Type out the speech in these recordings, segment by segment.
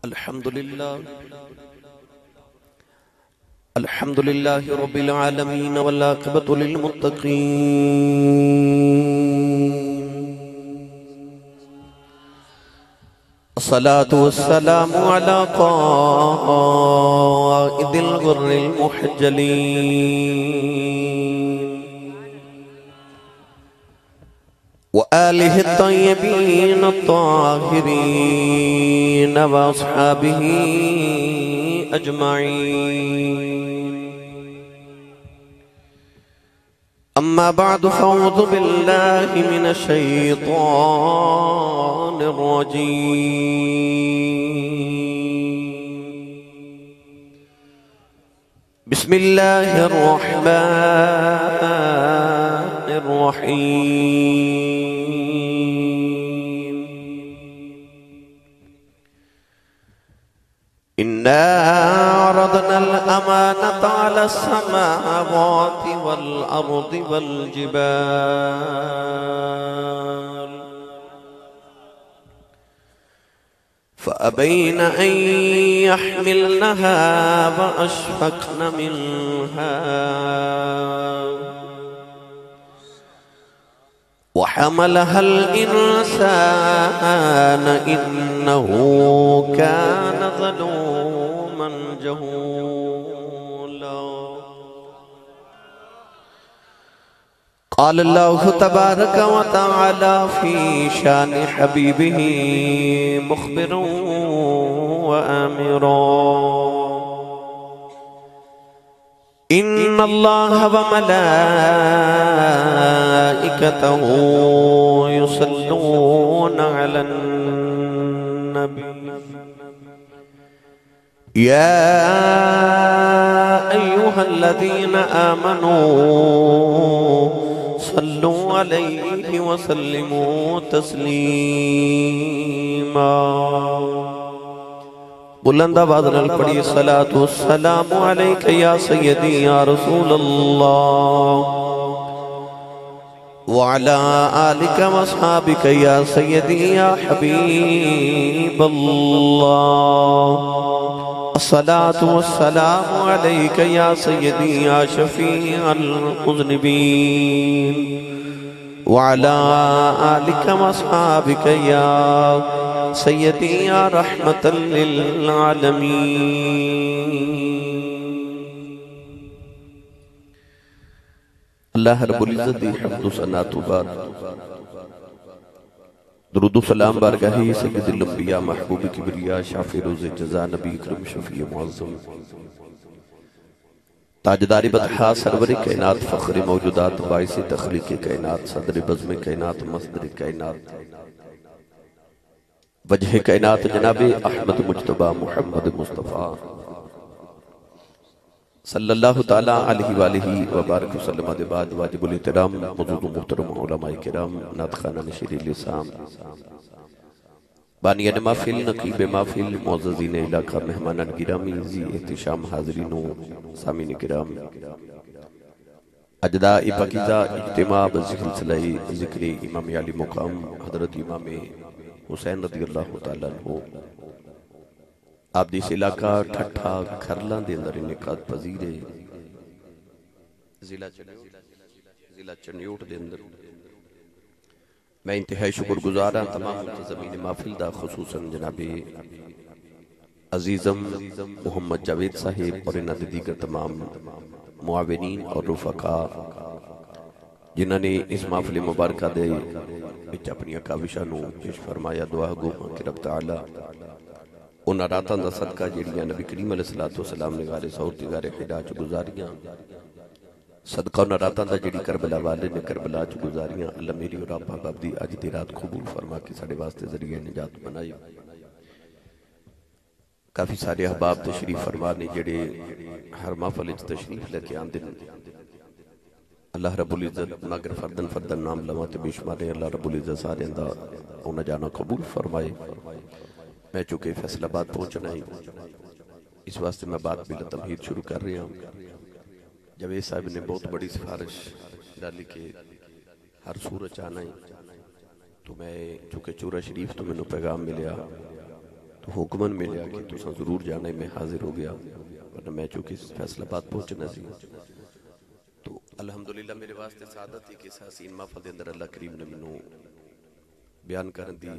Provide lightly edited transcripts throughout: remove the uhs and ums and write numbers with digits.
الحمد لله رب العالمين والعاقبة للمتقين الصلاة والسلام على قائد الغر المحجلين وآله الطيبين الطاهرين وأصحابه أجمعين. أما بعد فأعوذ بالله من الشيطان الرجيم. بسم الله الرحمن الرحيم. إنا عرضنا الأمانة على السماوات والأرض والجبال فأبين أن يحملنها وأشفقن منها وحملها الإنسان إنه كان ظلوما جهولا. قال الله تبارك وتعالى في شان حبيبه مخبرا وآمرا: إن الله وملائكته يصلون على النبي يا أيها الذين آمنوا صلوا عليه وسلموا تسليما. بلند آواز نال پڑھی صلاۃ والسلام علیک یا سیدی یا رسول اللہ وعلی آلک واصحابک یا سیدی یا حبیب اللہ. الصلاۃ والسلام علیک یا سیدی یا شفیع المذنبین وعلی آلک واصحابک یا سیدی یا رحمت للعالمین. اللہ رب العزت دی حمد و ثنا تو بعد درود و سلام بارگاہی سید الانبیاء محبوب کبریا شافع روز جزا نبی اکرم شفیع معظم تاجدار بطحا سرور کائنات فخر موجودات باعث تخلیق کائنات صدر بزم کائنات مصدر کائنات وجہ کائنات جناب احمد مجتبہ محمد مصطفیٰ صلی اللہ تعالیٰ علیہ وآلہ وبارک وسلم دے بعد واجب الاحترام موجود محترم علماء کرام ناطقان نشیر لسان بانیان محفل نقیب محفل معززین علاقہ مہمانان گرامی زی احتشام حاضرین و سامین کرام اجداء پاکیزہ اجتماع بسلسلہ ذکر امام علی مقام حضرت امام حسین رضی اللہ تعالیٰ عنہ آپ دیس علاقہ ٹھٹھا کھرلان دے اندر انعقاد پذیر ہے ضلع چنیوٹ دے اندر. میں انتہائی شکر گزارا تمام منتظمین محفل دا خصوصاً جناب عزیزم محمد جاوید صاحب اور انہاں دے دیگر تمام معاونین اور رفقاء جنہاں نے اس محفل مبارکہ دے بچ اپنی کاوشاں پیش فرمایا. دعا گو کہ رب تعالی انہاں راتاں دا صدقہ جڑیاں نبی کریم علیہ السلام نے غار ثور تے غار حرا چ گزاریاں صدقہ انہاں راتاں دا جڑی کربلا والے نے کربلا چ گزاریاں اللہ میری اور آپ باب دی اج دی رات قبول فرما کے ساڈے واسطے ذریعہ نجات بنائی. کافی سارے احباب تشریف فرما نے جڑے ہر محفل وچ تشریف لے کے آندے نے. اللہ رب العزت مگر فردن فردن نام لواں تے بے شمار اللہ رب العزت سارے دا انہاں جانا قبول فرمائے. میں چونکہ فیصل آباد پہنچنا ہی اس واسطے میں بات بلا تمہید شروع کر رہا ہوں. جاوید صاحب نے بہت بڑی سفارش ڈالی کہ ہر سورج آنا ہی تو میں چونکہ چورہ شریف تو میں نے پیغام ملیا تو حکمن ملیا کہ تساں ضرور جانا ہے، میں حاضر ہو گیا، ورنہ میں چونکہ فیصل آباد پہنچنا سی۔ تو الحمدللہ میرے واسطے سعادت تھی کہ اس حسین محفل دے اندر اللہ کریم نے مینوں بیان کرن دی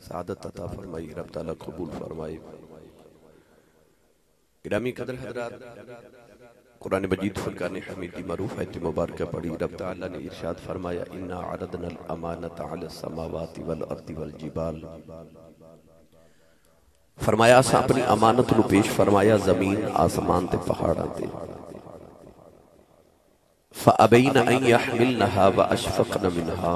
سعادت عطا فرمائی، رب تعالیٰ قبول فرمائی۔ گرامی قدر حضرات، قرآن مجید فرقان حمید کی معروف آیت مبارکہ پڑھی، رب تعالیٰ نے ارشاد فرمایا اِنَّا عَرَضْنَا الْأَمَانَةَ عَلَى السَّمَاوَاتِ وَالْأَرْضِ وَالْجِبَالِ، فرمایا اساں اپنی امانت نو پیش فرمایا زمین آسمان تے پہاڑاں تے، فَأَبَيْنَ أَن يَحْمِلْنَهَا وَأَشْفَقْنَ مِنْهَا،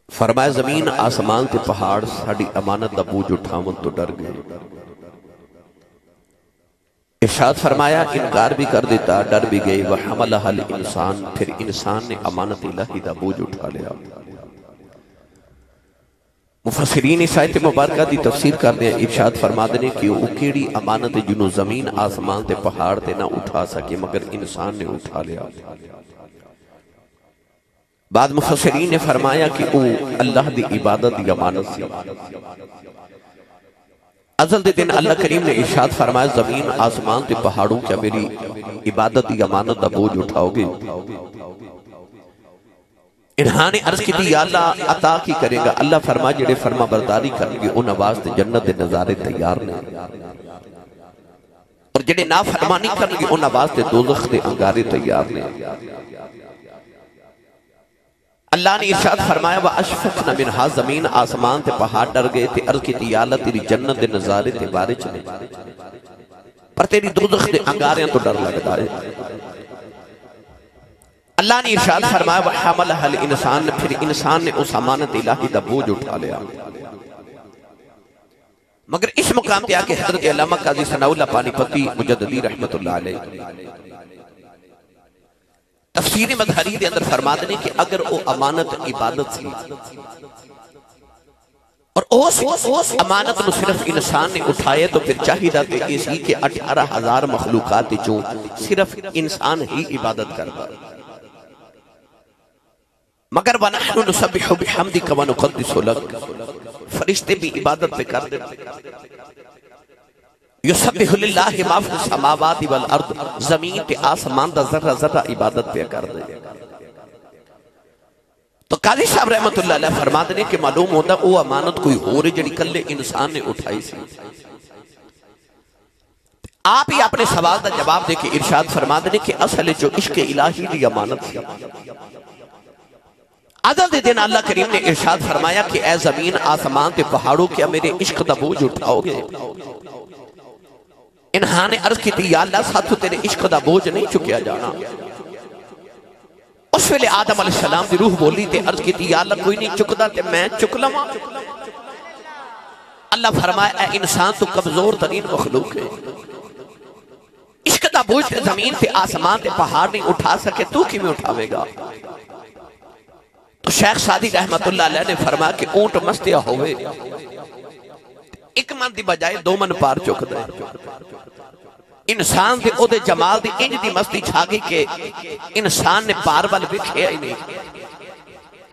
فرمایا زمین آسمان تے پہاڑ ساڑی امانت دا بوجھ اٹھاون تو ڈر گئے، ارشاد فرمایا انکار بھی کر دیتا، ڈر بھی گئے، وَحَمَلَهَا الْإِنسان، پھر انسان نے امانت الہی دا بوجھ اٹھا لیا۔ مفسرین اس آیت مبارکہ دی تفسیر کرتے ہیں، ارشاد فرما دینے کہ وہ کیڑی امانت جنہوں زمین آسمان تے پہاڑ تے نہ اٹھا سکے مگر انسان نے اٹھا لیا۔ بعد مفسرین نے فرمایا کہ وہ اللہ دی عبادت دی امانت سی۔ ازل دے دن اللہ کریم نے ارشاد فرمایا زمین آسمان تے پہاڑوں کیا میری عبادت دی امانت دا بوجھ اٹھاؤ گے؟ انہاں نے عرض کی تھی یا اللہ عطا کی کرے گا؟ اللہ فرما جڑے فرما برداری کریں گے ان واسطے جنت دے نظارے تیار نے، اور جڑے نافرمانی کریں گے ان واسطے دوزخ دے انگارے تیار نے۔ اللہ نے ارشاد فرمایا وَأَشْفَقْنَ مِنْهَا، زمین آسمان تے پہاڑ ڈر گئے تھے، عرض کی تھی یا اللہ تیری جنت دے نظارے تے بارے چلے، پر تیری دوزخ دے انگاریاں تو ڈر لگتا ہے۔ اللہ نے ارشاد فرمایا وَحَمَلَهَا الْإِنسان، پھر انسان نے اس امانت الہی دا بوجھ اٹھا لیا۔ مگر اس مقام پہ آکے حضرت علامہ قاضی ثناء اللہ پانی پتی مجددی رحمت اللہ علیہ تفسیر مظہری دے اندر فرما دینے کہ اگر وہ امانت عبادت سی اور اس امانت نو صرف انسان نے اٹھائے تو پھر چاہیدہ کہ اسی کے 18,000 مخلوقات چوں صرف انسان ہی عبادت کرتا، مگر وَنَحْنُ نُسَبِّحُ بِحَمْدِكَ وَنُقَدِّسُ لَكَ، فرشتے بھی عبادت پہ کر دیتے، یُسَبِّحُ لِلَّهِ مَا فِي السَّمَاوَاتِ وَالْأَرْضِ، زمین تے آسمان دا ذرہ ذرہ عبادت پہ کر دے۔ تو قاضی صاحب رحمت اللہ علیہ فرما دینے کہ معلوم ہوتا وہ امانت کوئی ہو رہی جڑی کلے انسان نے اٹھائی سی۔ آپ ہی اپنے سوال دا جواب دے کے ارشاد فرما دینے کہ اصل جو عشق الہی دی امانت سی۔ عدل دے دن اللہ کریم نے ارشاد فرمایا کہ اے زمین آسمان تے پہاڑوں کیا میرے عشق دا بوجھ اٹھاؤ گے؟ انہاں نے عرض کی تھی یا اللہ ساتھو تیرے عشق دا بوجھ نہیں چکیا جانا۔ اس ویلے آدم علیہ السلام دی روح بولی تے عرض کی تھی یا اللہ کوئی نہیں چکدا تے میں چک لواں۔ اللہ فرمایا اے انسان تو کمزور ترین مخلوق ہے، عشق دا بوجھ زمین تے آسمان تے پہاڑ نہیں اٹھا سکے تو کی میں اٹھاوے گا؟ تو شیخ سعدی رحمت اللہ علیہ نے فرمایا کہ اونٹ مستیا ہوئے ایک من دی بجائے 2 من پار چک دے، انسان دے او دے جمال دی انج دی مستی چھا گئی کہ انسان نے پار وال بکھیا ہی نہیں،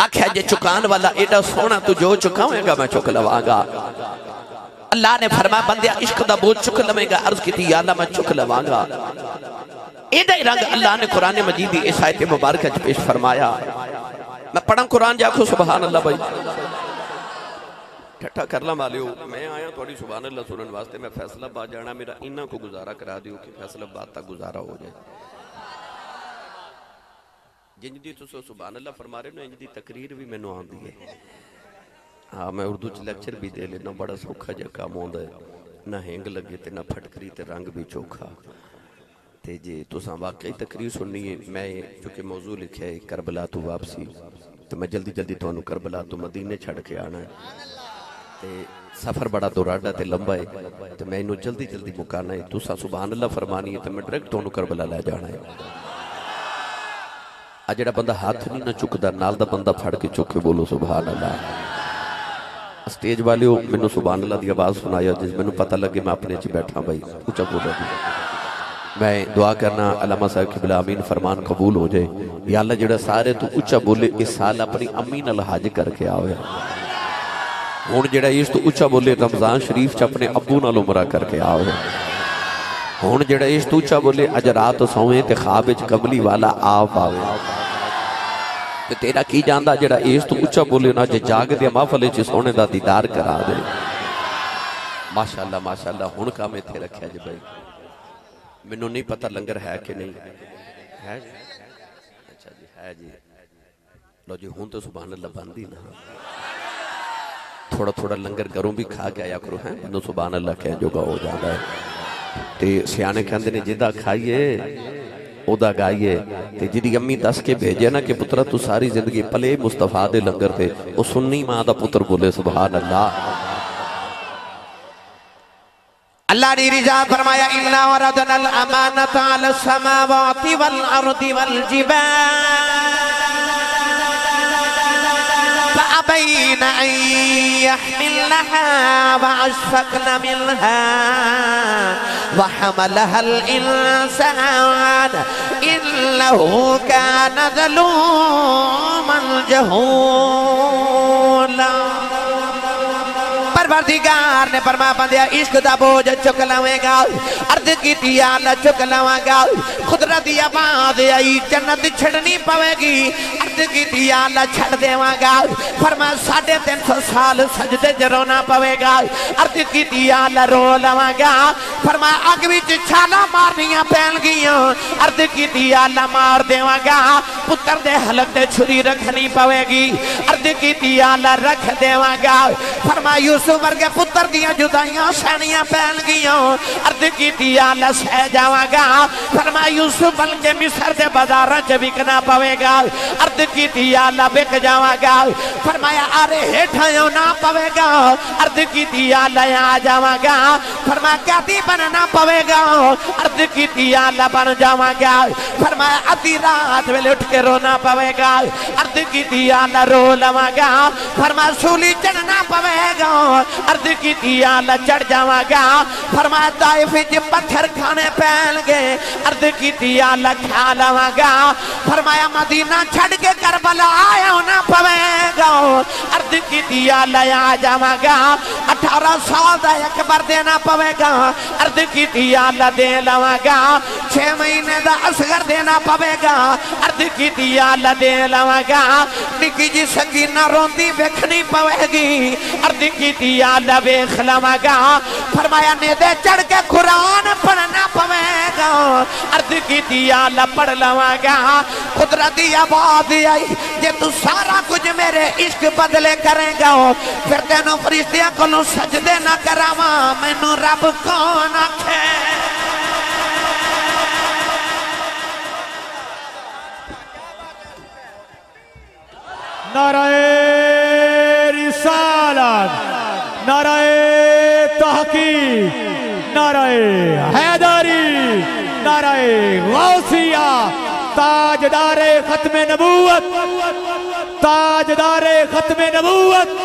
آکھیا جے چکان والا ایڈا سونا تو جو چکاویں گا میں چک لواں گا۔ اللہ نے فرمایا بندیا عشق دا بوجھ چک لویں گا؟ عرض کی تھی یا اللہ میں چک لواں گا۔ ایڈا ہی رنگ اللہ نے قرآن مجید دی اس آیت مبارکہ پیش فرمایا۔ میں پڑھاں قرآن جاکھو سبحان اللہ بھائی ٹھٹھا کرلا مالیو، میں آیا توڑی سبحان اللہ سنن واسطے، میں فیصلہ بات جانا میرا انہاں کو گزارا کرا دیو کہ فیصلہ بات تک گزارا ہو جائے۔ جن دی تو سبحان اللہ فرما رہے ہیں، جن دی تقریر بھی میں نو آن دی ہے۔ ہاں میں اردو چ لیکچر بھی دے لینا، بڑا سوکھا جا کام ہوندہ ہے، نہ ہینگ لگے تے نہ پھٹکری تے رنگ بھی چوکھا تے جے تو ساں واقعی تقریر سننی ہے۔ میں چونکہ موضوع لکھا ہے کربلا تو واپسی، تو میں جلدی جلدی تو انہوں کربلا تو مدینے چھڑ کے آنا ہے، تے سفر بڑا دوراڈا تے لمبا ہے، تو میں انہوں جلدی جلدی مکانا ہے، تو ساں سبحان اللہ فرمانی ہے، تو میں ڈریکٹ تو انہوں کربلا لے جانا ہے۔ اجڑا بندہ ہاتھ نہیں نہ چکدا، نال دا بندہ پھڑ کے چکے بولو سبحان اللہ۔ اسٹیج والے ہو میں نے سبحان اللہ دی آواز سنایا، جس میں نے پتہ لگے میں اپنے چی بیٹھا بھائی اچھا بولا دی۔ میں دعا کرنا علامہ صاحب قبلہ آمین فرمان قبول ہو جائے۔ یا اللہ جڑا سارے تو اچھا بولے اس سال اپنی امی نال حج کر کے آوے، ہن جڑا اس تو اچھا بولے رمضان شریف چ اپنے ابو نال عمرہ کر کے آؤ ہن جڑا اس تو اچھا بولے اج رات سویں تے خواب وچ قبلی والا آپ آوے تے تیرا کی جاندا جڑا اس تو اچھا بولے نا جے جاگ دے محفل وچ سونے دا دیدار کرا دے ماشاءاللہ ہن کام ایتھے رکھیا جی بھائی مینوں نہیں پتہ لنگر ہے کہ نہیں ہے اچھا جی ہے جی لو جی ہوں تو سبحان اللہ بندی نا تھوڑا تھوڑا لنگر گھروں بھی کھا کے آیا کرو ہیں بندو سبحان اللہ کہہ جو گا ہو جانا ہے تے سیانے کہندے نے جدہ کھائیے اودا گائیے تے جدی امی دس کے بھیجے نا کہ پترہ تو ساری زندگی پلے مصطفیٰ دے لنگر تے او سنی ماں دا پتر بولے سبحان اللہ اللہ نے رجا فرمایا اِنَّا وَرَدْنَا الْأَمَانَةَ عَلَى السَّمَاوَاتِ وَالْأَرْضِ وَالْجِبَالِ فَأَبَيْنَ أَن يَحْمِلْنَهَا وَأَشْفَقْنَ مِنْهَا وَحَمَلَهَا الْإِنسَانُ إِنَّهُ كَانَ ظَلُومًا جَهُولًا پروردگار نے فرما بندیا عشق دا بوجھ چک لویں گا عرض کی تیالہ چک لویں گا خدرت آباد آئی جنت چھڑنی پوے گی عرض کی تیالہ چھڑ دیواں گا فرما 350 سال سجدے جرونا پوے گا عرض کی تیالہ رو لویں گا فرما اگوی چھالا مارنیاں پہن گیاں عرض کی تیالہ مار دیواں گا پتر دے حلق دے چھری رکھنی پوے گی عرض کی تیالہ رکھ دیواں گا فرما یوسف ورگے پتر دیا جدائیاں سینیاں پہن گیاں عرض کی تیالہ سہ جاواں گا فرما یوسف بلکہ مصر دے بازاراں چ بکنا پوے گا عرض کی تیالہ بک جاواں گا فرمایا آرے ہیٹھایوں نہ پوے گا عرض کی تیالہ آ جاواں گا فرمایا قیدی بننا پوے گا عرض کی تیالہ بن جاواں گا فرمایا ادھی رات میں اٹھ کے رونا پوے گا عرض کی تیالہ رو لواں گا فرمایا سولی چڑھنا پوے گا عرض کی تیالہ چڑھ جاواں گا فرمایا طائف جب پتھر کھانے پہن گے عرض کی تیالہ کھا لواں گا فرمایا مدینہ چھڑ کے کربلا آیا نہ پوے گا عرض کی تیالہ آ جاواں گا 18 سال دا اکبر دینا پوے گا عرض کی تیالہ دے لواں گا 6 مہینے دا اصغر دینا پوے گا عرض کی تیالہ دے لواں گا نکی جی سنگینہ روندی بکھنی پوے گی عرض کی تیالہ بیخ لواں گا فرمایا نیدے چڑھ کے قرآن پڑھنا پوے گا عرض کی تیالہ پڑھ لواں گا قدرتی آباد آئی جے تو سارا کچھ میرے عشق بدلے کریں گا پھر تینوں فرشتیاں کو سجدے نہ کراواں مینوں رب کون آکھے نعرہ رسالت نعرہ تحقیق نعرہ حیدری نعرہ غوثیہ تاجدار ختم نبوت تاجدار ختم نبوت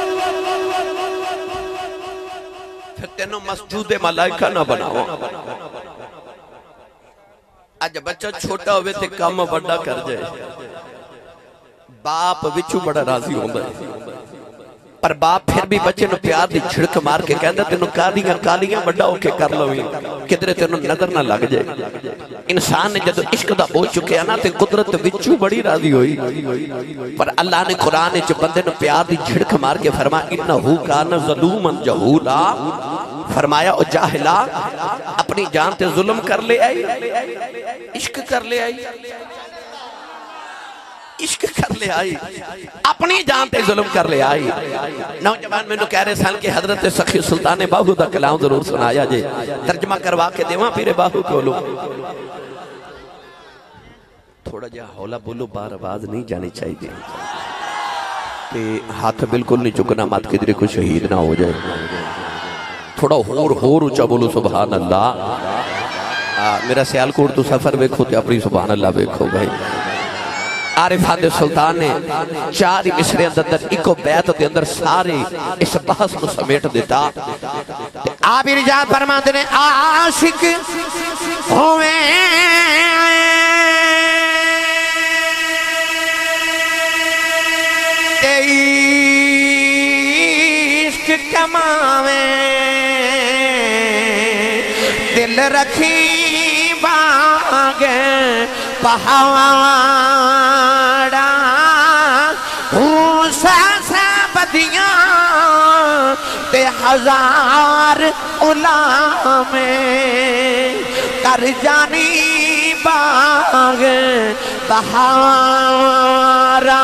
پھر تینوں مسجود ملائکہ نہ بناؤ آج بچہ چھوٹا ہوئے تھے کام بڑا کر جائے باپ وچو بڑا راضی ہوندہ ہے پر باپ پھر بھی بچے نو پیار دی چھڑک مار کے کہندہ تینو کالیاں بڑا ہو کے کر لویں کدرے تینو نظر نہ لگ جائے انسان نے جب عشق دا ہو چکے ہیں نا تے قدرت وچو بڑی راضی ہوئی پر اللہ نے قرآن چ بندے نو پیار دی چھڑک مار کے فرمایا انہو کان ظلوما جہولا فرمایا او جاہلا اپنی جان تے ظلم کر لے آئی عشق کر لے آئی عشق کر لے آئی اپنی جان تے ظلم کر لے آئی نوجوان میں نو کہہ رہے سال کے حضرت سخی سلطان باہو دا کلام ضرور سنایا جے ترجمہ کروا کے دیواں پیرے باہو کو لو تھوڑا جا حولا بولو بار آواز نہیں جانی چاہی دے تے ہاتھ بالکل نہیں چکنا مات کدرے کو شہید نہ ہو جائے تھوڑا ہور اچھا بولو سبحان اللہ میرا سیالکوٹ تو سفر بیکھو تے اپنی سبحان اللہ بیکھو بھائی عارفان سلطان نے 4 مصرے اندر ایکو بیعت دے اندر سارے اس بحث کو سمیٹ دیتا آبی رجال فرماتے نے عاشق ہوئے عشق کماویں دل رکھی باغے پہاڑا سہ بدیاں تے ہزار غلامیں کر جانی باغ بہارا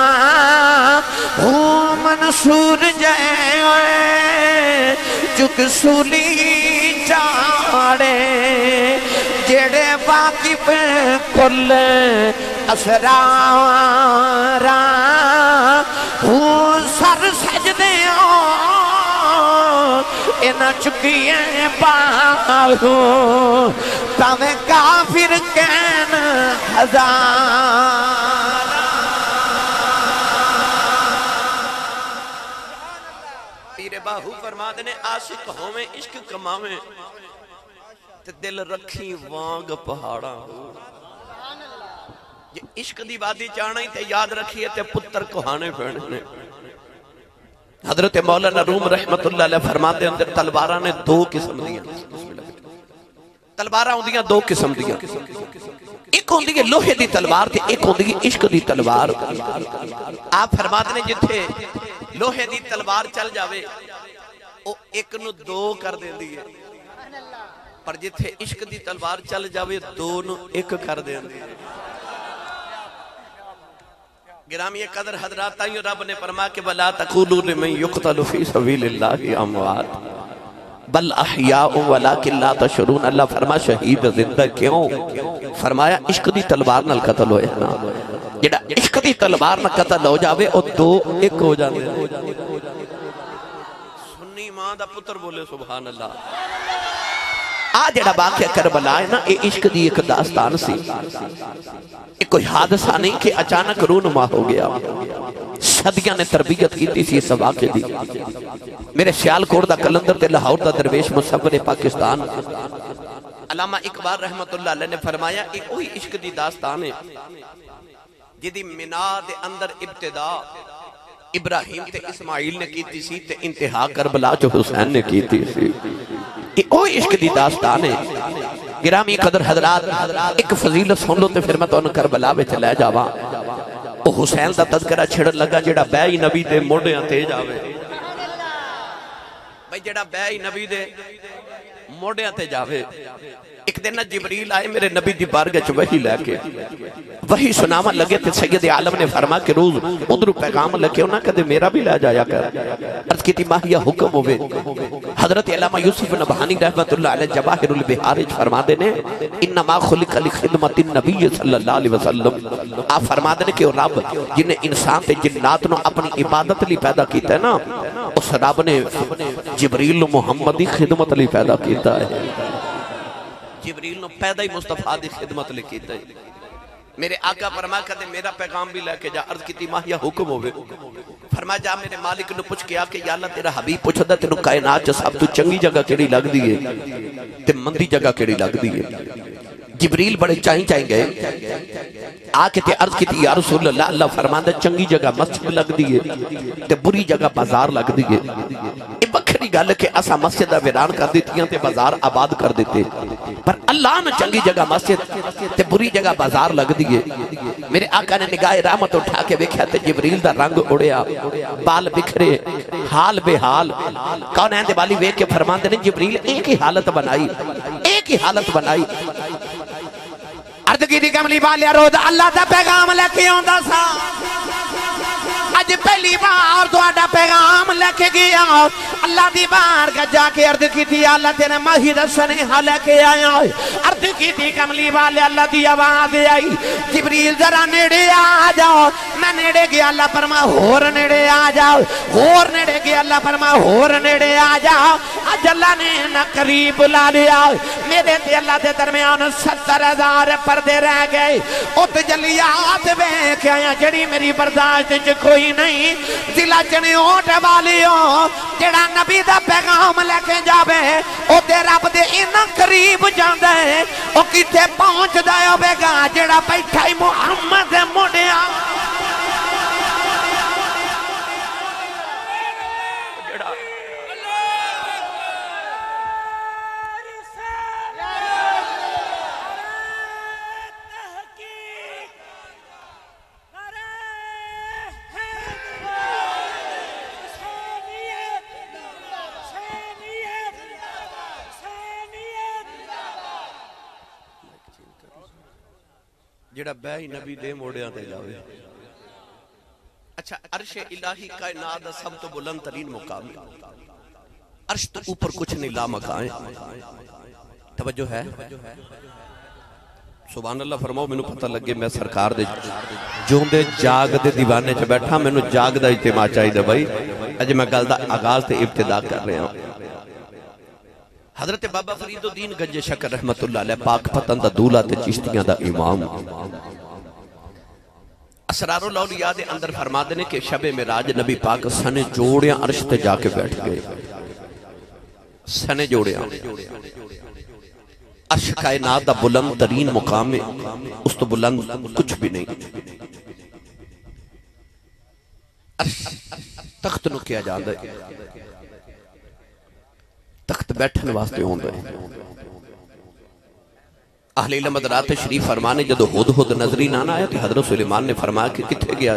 منصور جائے چک سولی چاڑے جڑے واقف کل اسرارا سر سجدے انہ چکیے باہو تاویں کافر کین ہزار پیر باہو فرما دینے عاشق ہوئے عشق کماویں تے دل رکھی وانگ پہاڑا یہ عشق دی بادی چاہنا ہی تے یاد رکھیے تے پتر کوہانے پھیڑنے حضرت مولانا روم رحمت اللہ علیہ فرماتے ہیں اندر تلوارہ نے دو قسم دیا تلوارہ ہوندیاں دو قسم دیا ایک ہوندی ہے لوہے دی تلوار تے ایک ہوندی ہے عشق دی تلوار آپ فرماتے ہیں جتھے لوہے دی تلوار چل جاوے وہ ایک نو دو کر دیں دیئے پر جتھے عشق دی تلوار چل جاوے دو نو ایک کر دیں دیئے گرامی قدر حضرات تائیوں رب نے فرما کہ بلا تقولوا لمن یقتل فی سبیل اللہ اموات بل احیاء ولکن لا تشعرون اللہ فرما شہید زندہ کیوں فرمایا عشق دی تلوار نال قتل ہوئے نا جڑا عشق دی تلوار نال قتل ہو جاوے اور دو ایک ہو جاندے سنی ماں دا پتر بولے سبحان اللہ آج جڑا باقیہ کربلا ہے نا یہ عشق دی ایک داستان سی ایک کوئی حادثہ نہیں کہ اچانک رونما ہو گیا صدیاں نے تربیت کی تھی اس واقعے دی میرے سیال کوڑ دا کلندر تے لاہور دا درویش مصور پاکستان علامہ اقبال رحمت اللہ علیہ نے فرمایا ایک کوئی عشق دی داستان ہے جدی منا دے اندر ابتدا ابراہیم تے اسماعیل نے کی تھی سی تے انتہا کربلا جو حسین نے کی تھی سی اوہ عشق دی داستان ہے گرامی قدر حضرات ایک فضیلت سن لو تے پھر میں تو انہوں کربلا میں چلے جاواں او حسین دا تذکرہ چھڑ لگا جڑا بیعی نبی دے موڑیاں تے جاوے بھئی جڑا بیعی نبی دے موڑیاں تے جاوے ایک دن جبریل آئے میرے نبی دی بارگاہ چ وحی لے کے وہی سناوا لگے تے سید عالم نے فرما کہ روز ادھر پیغام لکھے ہونا کدے میرا بھی لے جایا کر عرض کی تھی ماہیہ حکم ہوئے حضرت علامہ یوسف نبہانی رحمت اللہ علیہ جواہر البحارج فرما دینے انما خلق لخدمت النبی صلی اللہ علیہ وسلم آپ فرما دینے کہ رب جنہیں انسان تے جنات نو اپنی عبادت لی پیدا کیتا ہے نا اس رب نے جبریل محمدی خدمت لی پیدا کیتا ہے جبریل نو پیدا ہی مصطفیٰ دی خدمت لکھی تھی میرے آقا فرما کہتے میرا پیغام بھی لے کے جا عرض کی تھی ماہیہ حکم ہوئے فرما جا میرے مالک نو پوچھ کے آ کہ یا اللہ تیرا حبیب پوچھ دا تینو کائنات جو سب تو چنگی جگہ کیڑی لگ دیئے تے مندی جگہ کیڑی لگ دیئے جبریل بڑے چاہیں گئے آکے تے عرض کی تھی یا رسول اللہ اللہ فرماندہ چنگی جگہ مسجد لگ دیئے تے بری جگہ بازار لگ دیئے یہ بکھری گل کہ اسا مسجد ویران کر دیتیاں تے بازار آباد کر دیتے پر اللہ نے چنگی جگہ مسجد تے بری جگہ بازار لگ دیئے میرے آقا نے نگاہ رحمت اٹھا کے دیکھا تے جبریل دا رنگ اڑیا بال بکھرے حال بے حال کون ہے والی وے کے فرماندے نے جبریل ایک ہی حالت بنائی عرض کی دی کملی والیا روز اللہ دا پیغام لے کے آندا سا اج پہلی بار تہاڈا پیغام لے کے گیا اللہ دی بار کا جا کے عرض کی تھی اللہ تیرے ماہی دا سنیحہ لے کے آیا عرض کی تھی کملی والے اللہ دی آواز آئی جبریل ذرا نیڑے آ جاؤ میں نیڑے گیا اللہ فرما ہور نیڑے آ جاؤ ہور نیڑے گیا اللہ فرما ہور نیڑے آ جاؤ اج اللہ نے نہ قریب بلا لیا میرے تے اللہ دے درمیان 70,000 پردے رہ گئے او تجلیات ویکھ آیا جڑی میری برداشت وچ کوئی نہیں ضلع چنیوٹ والیوں جڑا نبی دا پیغام لے کے جاوے او تے رب دے انہاں قریب جاندا ہے او کتے پہنچدا ہوے گا جڑا بیٹھا ہی محمد دے موڑیاں جڑا بہ ہی نبی دے موڑیاں تے جاوے. اچھا عرش الہی کائنات دا سب تو بلند ترین مقام ہے. عرش تو اوپر کچھ نہیں لا مکان. توجہ ہے؟ سبحان اللہ فرماؤ. میں نے پتہ لگے میں سرکار دے جوندے جاگ دے دیوانے چ بیٹھا. میں نے جاگ دا اجتماع چاہی دا بھائی. اج میں گل دا آغاز تے ابتدا کر رہے ہوں. حضرت بابا فرید الدین گنج شکر رحمت اللہ علیہ پاک پتن دا دولہ تے چشتیاں دا امام. اسرار الاولیاء دے اندر فرما دینے کہ شب معراج نبی پاک سنے جوڑیاں عرش تے جا کے بیٹھ گئے. سنے جوڑیاں عرش کائنات دا بلند ترین مقام ہے. اس تو بلند کچھ بھی نہیں. عرش تخت نو کیا جاندہ ہے. تخت بیٹھن واسطے ہوندہ ہے. اہل علم حضرات شریف فرمانے جدو ہد نظری نہ آیا تو حضرت سلیمان نے فرمایا کہ کتھے گیا.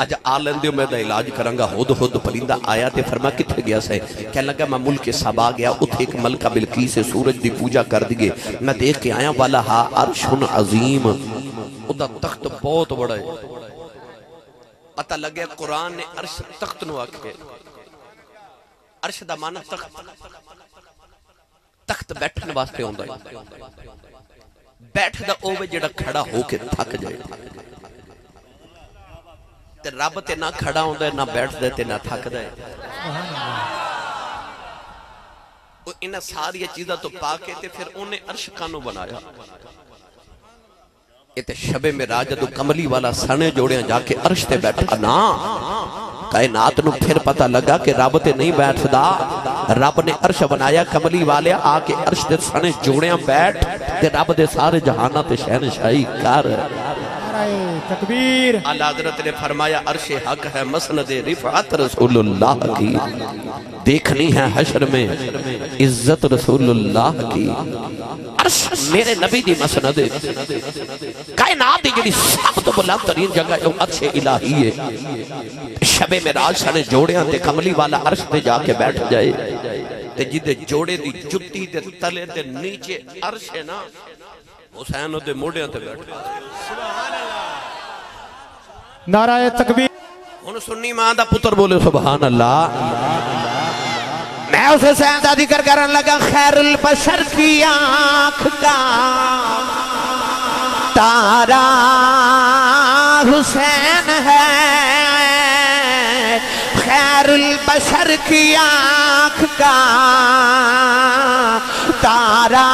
اج آلن دیو میں دا علاج کرنگا. ہد پرندہ آیا تے فرمایا کتھے گیا سے. کہنے لگا میں ملک سبا گیا. اتھے ایک ملکہ بلقیس سے سورج دی پوجا کر دیئے. میں دیکھ کے آیا والا ہا عرش عظیم. ادا تخت بہت بڑا ہے. پتہ لگے قرآن نے عرش تخت نو آکھے. عرش دا معنی تخت. تخت بیٹھن واسطے ہوندہ ہے. بیٹھ دا اوے جڑا کھڑا ہو کے تھک جائے. تے رب تے نہ کھڑا ہوندہ ہے نہ بیٹھ دے تے نہ تھک دے. انہاں ساری چیزاں تو پاکے تے پھر انہیں عرش کانو بنایا. یہ تے شب معراج دو کملی والا سنے جوڑیاں جا کے عرش تے بیٹھا نا. کائنات نو پھر پتہ لگا کہ رب تے نہیں بیٹھ دا. رب نے عرش بنایا کملی والے آ کے عرش تے سنے جوڑیاں بیٹھ تے رب دے سارے جہانہ تے شہنشاہی کر. تکبیر. اعلیٰ حضرت نے فرمایا عرش حق ہے مسند رفعت رسول اللہ کی. دیکھنی ہے حشر میں عزت رسول اللہ کی. عرش میرے نبی دی مسند ہے. کائنات دی جڑی سب تو بلند ترین جگہ ہے عرش الہی ہے. شب معراج سنے جوڑیاں تے کملی والا عرش تے جا کے بیٹھ جائے. تے جدے جوڑے دی جتی تے تلے تے نیچے عرش ہے نا. حسین دے موڑیاں تے بیٹھ نعرہ تکبیر. ان سنی ماں دا پتر بولے سبحان اللہ. میں اس حسین دا ذکر کرن لگا. خیر البشر کی آنکھ کا تارا حسین ہے. خیر البشر کی آنکھ کا تارا.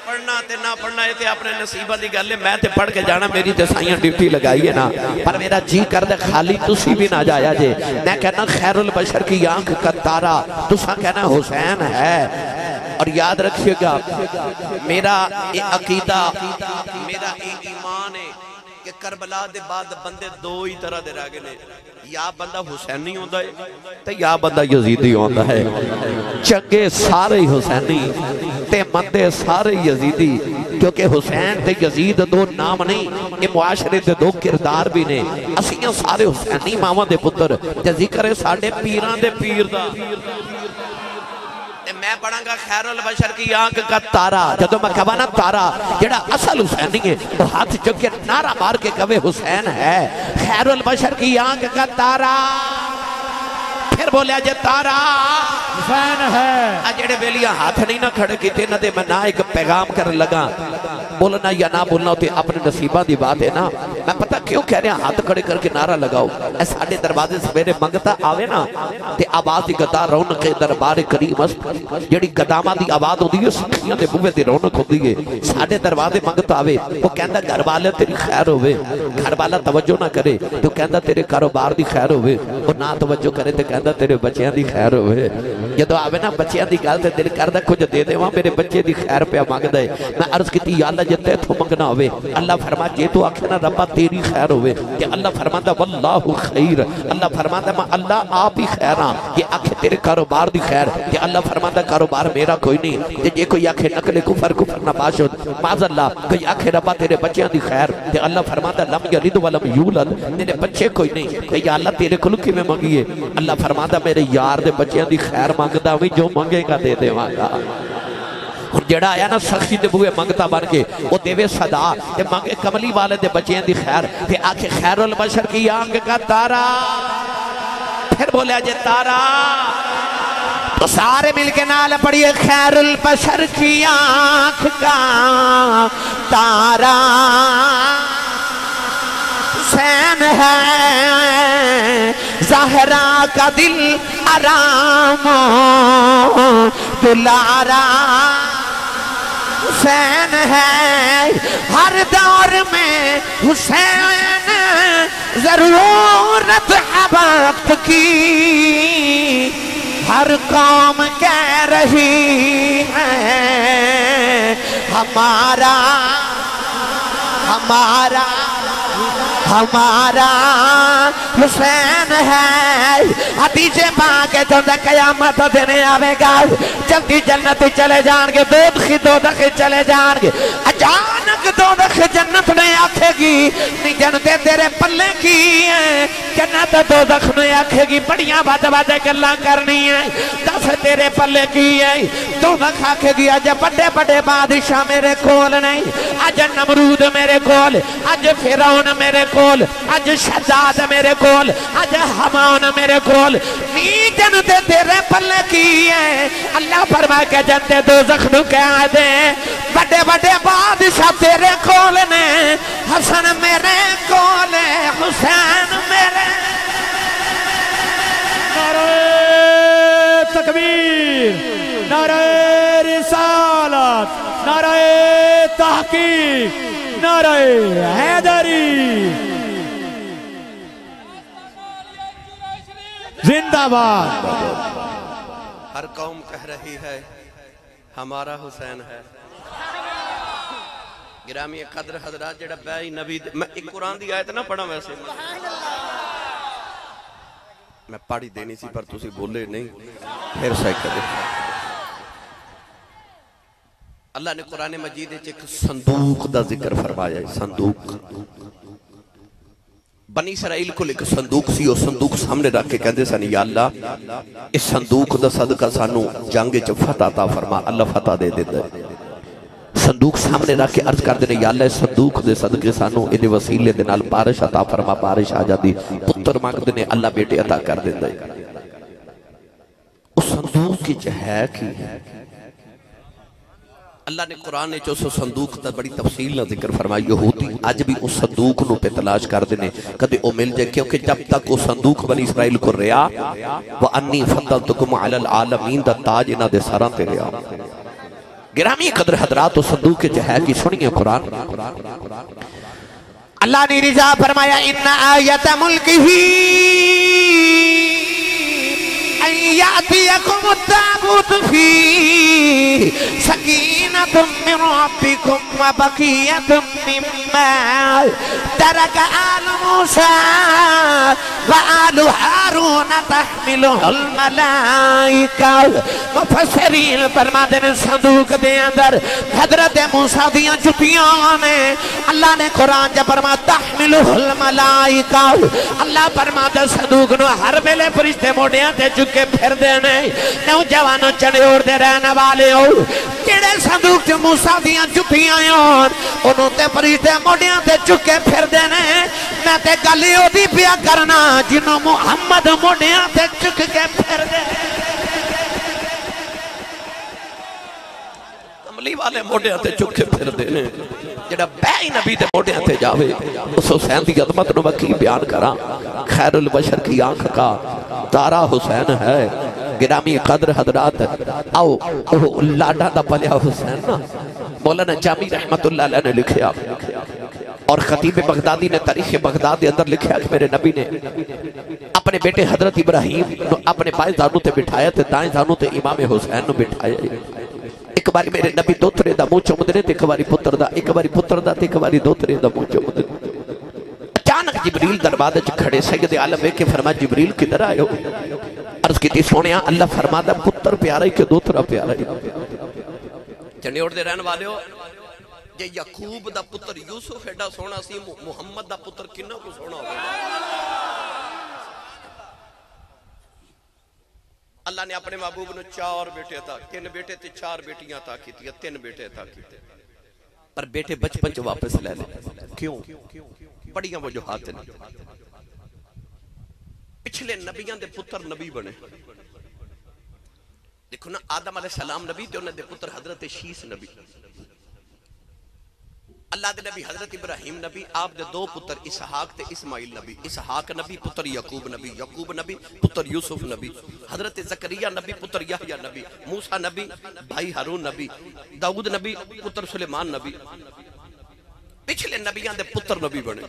پڑھنا تے نہ پڑھنا ہے تے اپنے نصیبہ دی گل ہے. میں تے پڑھ کے جانا میری تے سائیاں ڈیوٹی لگائی ہے نا. پر میرا جی کر دے خالی تسی بھی نہ جایا جے. میں کہنا خیر البشر کی آنکھ کا تارا تسا کہنا حسین ہے. اور یاد رکھیے گا میرا عقیدہ میرا ایمان ہے کہ کربلا دے بعد بندے دو ہی طرح دے رہ گئے. یا بندہ حسینی ہوندہ ہے تے یا بندہ یزیدی ہوندہ ہے. چنگے سارے حسینی تے مندے سارے یزیدی. کیونکہ حسین تے یزید دو نام نہیں یہ معاشرے دے دو کردار بھی نے. اسیاں سارے حسینی ماما دے پتر تے ذکر ہے ساڑھے پیران دے پیر دا. میں پڑھاں گا خیر البشر کی آنکھ کا تارا. جدو میں کہا نا تارا جڑا اصل حسینی ہے وہ ہاتھ چک کے نعرہ مار کے کہے حسین ہے. خیر البشر کی آنکھ کا تارا. پھر بولیا جے تارا حسین ہے. جڑے بیلیاں ہاتھ نہیں نہ کھڑے کی تے نہ دے میں نہ ایک پیغام کر لگا. بولنا یا نہ بولنا ہوتے اپنے نصیبہ دی بات ہے نا. میں پتہ کیوں کہہ رہے ہیں ہاتھ کھڑے کر کے نعرہ لگاؤ. اے ساڑھے دروازے سویرے منگتا آوے نا تے آواز دی گدا رونق دربار کریم است. جڑی گدامہ دی آواز ہو دیئے سکھیاں دے بوے دی رونق ہو دیئے. ساڑھے دروازے منگتا آوے وہ کہندہ گھر والے تیری خیر ہوئے. گھر والا توجہ نہ کرے تو کہندہ تیرے کاروبار دی خیر ہوئے. وہ نہ توجہ کرے تو کہندہ تیرے بچیاں دی خیر ہوئے. جدو آوے نا بچیاں دی گل تے دل کردہ کچھ دے دے وہاں میرے بچے دی خیر پہ مانگ دے. میں عرض کی تھی یا اللہ جتے تو منگنا ہوئے. اللہ فرما جے تو آکھے نا ربا تیری خیر ہوئے. کہ اللہ فرماتا واللہ خیر. اللہ فرماتا میں اللہ آپ ہی خیر ہاں. یہ آکھے تیرے کاروبار دی خیر. کہ اللہ فرماتا کاروبار میرا کوئی نہیں. کہ جے کوئی آکھے نقل کفر نباشد معاذ اللہ. کوئی آکھے ربا تیرے بچیاں دی خیر. کہ اللہ فرماتا لم یلد ولم یولد. تیرے بچے کوئی نہیں. کہ یا اللہ تیرے کلکی میں مانگیے. اللہ فرماتا میرے یار دے بچیاں دی خیر مانگدا ہوئی جو مانگے گا دے دے مانگا. اور جڑا آیا نا سخی دے بوئے منگتا بن کے وہ دیوے صدا تے منگے کملی والے دے بچیں دی خیر تے آکھے خیر البشر کی آنکھ کا تارا پھر بولے آجے تارا تو سارے مل کے نال پڑھیے خیر البشر کی آنکھ کا تارا حسین ہے زہرا کا دل آرام دلارا حسین ہے ہر دور میں حسین ضرورت ہے وقت کی ہر قوم کہہ رہی ہے ہمارا حسین ہے حدیث پاک جو قیامت دینے آوے گا جلدی جنت چلے جان گے دوزخ چلے جان گے اچانک دوزخ جنت نے آکھے گی نہیں جنتے تیرے پلے کی ہیں جنت دوزخ نے آکھے گی بڑیاں بات گلاں کرنی ہیں دس تیرے پلے کی ہیں دوزخ آکھے گی آج بڑے بڑے بادشاہ میرے کول نہیں آج نمرود میرے کول آج فرعون میرے کول آج شداد میرے کول آج حمان میرے کول نی جنتے تیرے پلے کی ہیں اللہ فرما کے جنتے دوزخ نو کہہ دے بڑے بڑے بادشاہ تیرے کول نے حسن میرے کول حسین میرے نعرہ تکبیر نعرہ رسالت نعرہ تحقیق نعرہ حیدری زندہ باد ہر قوم کہہ رہی ہے ہمارا حسین ہے گرامی قدر حضرات جڑا بے نبی میں ایک قرآن دی آیت نہ پڑھا ویسے میں پڑھی دینی سی پر تسی بولے نہیں پھر سائے کرے اللہ نے قرآن مجید ایک صندوق دا ذکر فرمایا ہے صندوق بنی اسرائیل کو ایک صندوق سی اور صندوق سامنے رکھ کے کہندے سن یا اللہ اس صندوق دا صدقہ سانو جنگ چ فتح عطا فرما اللہ فتح دے دے صندوق سامنے رکھ کے عرض کر دینے یا اللہ اس صندوق دے صدقے سانو ادھے وسیلے دے نال بارش عطا فرما بارش آ جاتی پتر مانگ دینے اللہ بیٹے عطا کر دیندے اس صندوق کی ہے کی اللہ نے قرآن نے جو صندوق تا بڑی تفصیل نہ ذکر فرمائی یہودی آج بھی اس صندوق نو پہ تلاش کر دینے کدے او مل جائے کیونکہ جب تک وہ صندوق بنی اسرائیل کو ریا وَأَنِّي فَضَّلْتُكُمْ عَلَى الْعَالَمِينَ دا تاج انہ دے سراں تے ریا گرامی قدر حضرات اس صندوق کے جہہے کی سنیے قرآن اللہ نے رضا فرمایا ان آیت ملکہی ان یاتیکم التابوت فی سکینت من ربکم وبقیت مما ترک آل موسیٰ وآل ہارون تحملہ الملائکہ مفسرین فرما دے صندوق دے اندر حضرت موسیٰ دیاں جتیاں نے اللہ نے قرآن جب فرما تحملہ الملائکہ اللہ فرما دے صندوق نو ہر ویلے فرشتے موڑیاں تے چکے پھر دینے نوجوانوں چڑے اور دے رہنے والے ہو کیڑے صندوق جو موسیٰ دیاں جتیاں انہوں تے فرشتے موڑیاں تے چکے پھر دینے میں تے گلی ہو دی پیا کرنا جنہوں محمد موڑیاں تے چک کے پھر دے کملی والے موڑیاں تے چک کے پھر دینے جڑا بے نبی تے موڑیاں تے جاوے اس حسین دی عظمت نو وکی بیان کرا خیر البشر کی آنکھ کا تارا حسین ہے گرامی قدر حضرات آؤ لاڈا دا پلیا حسین نا مولانا جامی رحمت اللہ علیہ نے لکھیا اور خطیب بغدادی نے تاریخ بغداد کے اندر لکھا کہ میرے نبی نے اپنے بیٹے حضرت ابراہیم اپنے بائیں زانوں تے بٹھایا تے دائیں زانوں تے امام حسین نو بٹھایا ایک باری میرے نبی دوترے دا منہ چومدنے تے ایک باری پتر دا ایک باری پتر دا تے ایک باری دوترے دا منہ چومدنے اچانک جبریل دروازے چ کھڑے سید عالم ویکھ کے فرمایا جبریل کدھر آئے ہو عرض کی سونیا اللہ فرماتا پتر پیارا ہی کہ دوترا پیارا ہی چنڈیوڑ دے رہن والے ہو جے یعقوب دا پتر یوسف ایڈا سونا سی محمد دا پتر کنہ کو سونا ہوگا اللہ نے اپنے محبوب نے 4 بیٹے عطا، 3 بیٹے تے 4 بیٹیاں عطا کیتی، 3 بیٹے عطا کیتے، پر بیٹے بچپن چ واپس لے لے۔ کیوں؟ بڑیاں وجوہات ہیں۔ پچھلے نبیاں دے پتر نبی بنے، دیکھو نا، آدم علیہ السلام نبی تے انہاں دے پتر حضرت شیس نبی، اللہ دے نبی حضرت ابراہیم نبی، آپ دے 2 پتر اسحاق تے اسماعیل نبی، اسحاق نبی پتر یعقوب نبی، یعقوب نبی پتر یوسف نبی، حضرت زکریا نبی پتر یحییٰ نبی، موسیٰ نبی بھائی ہارون نبی، داؤد نبی پتر سلیمان نبی، پچھلے نبیاں دے پتر نبی بنے۔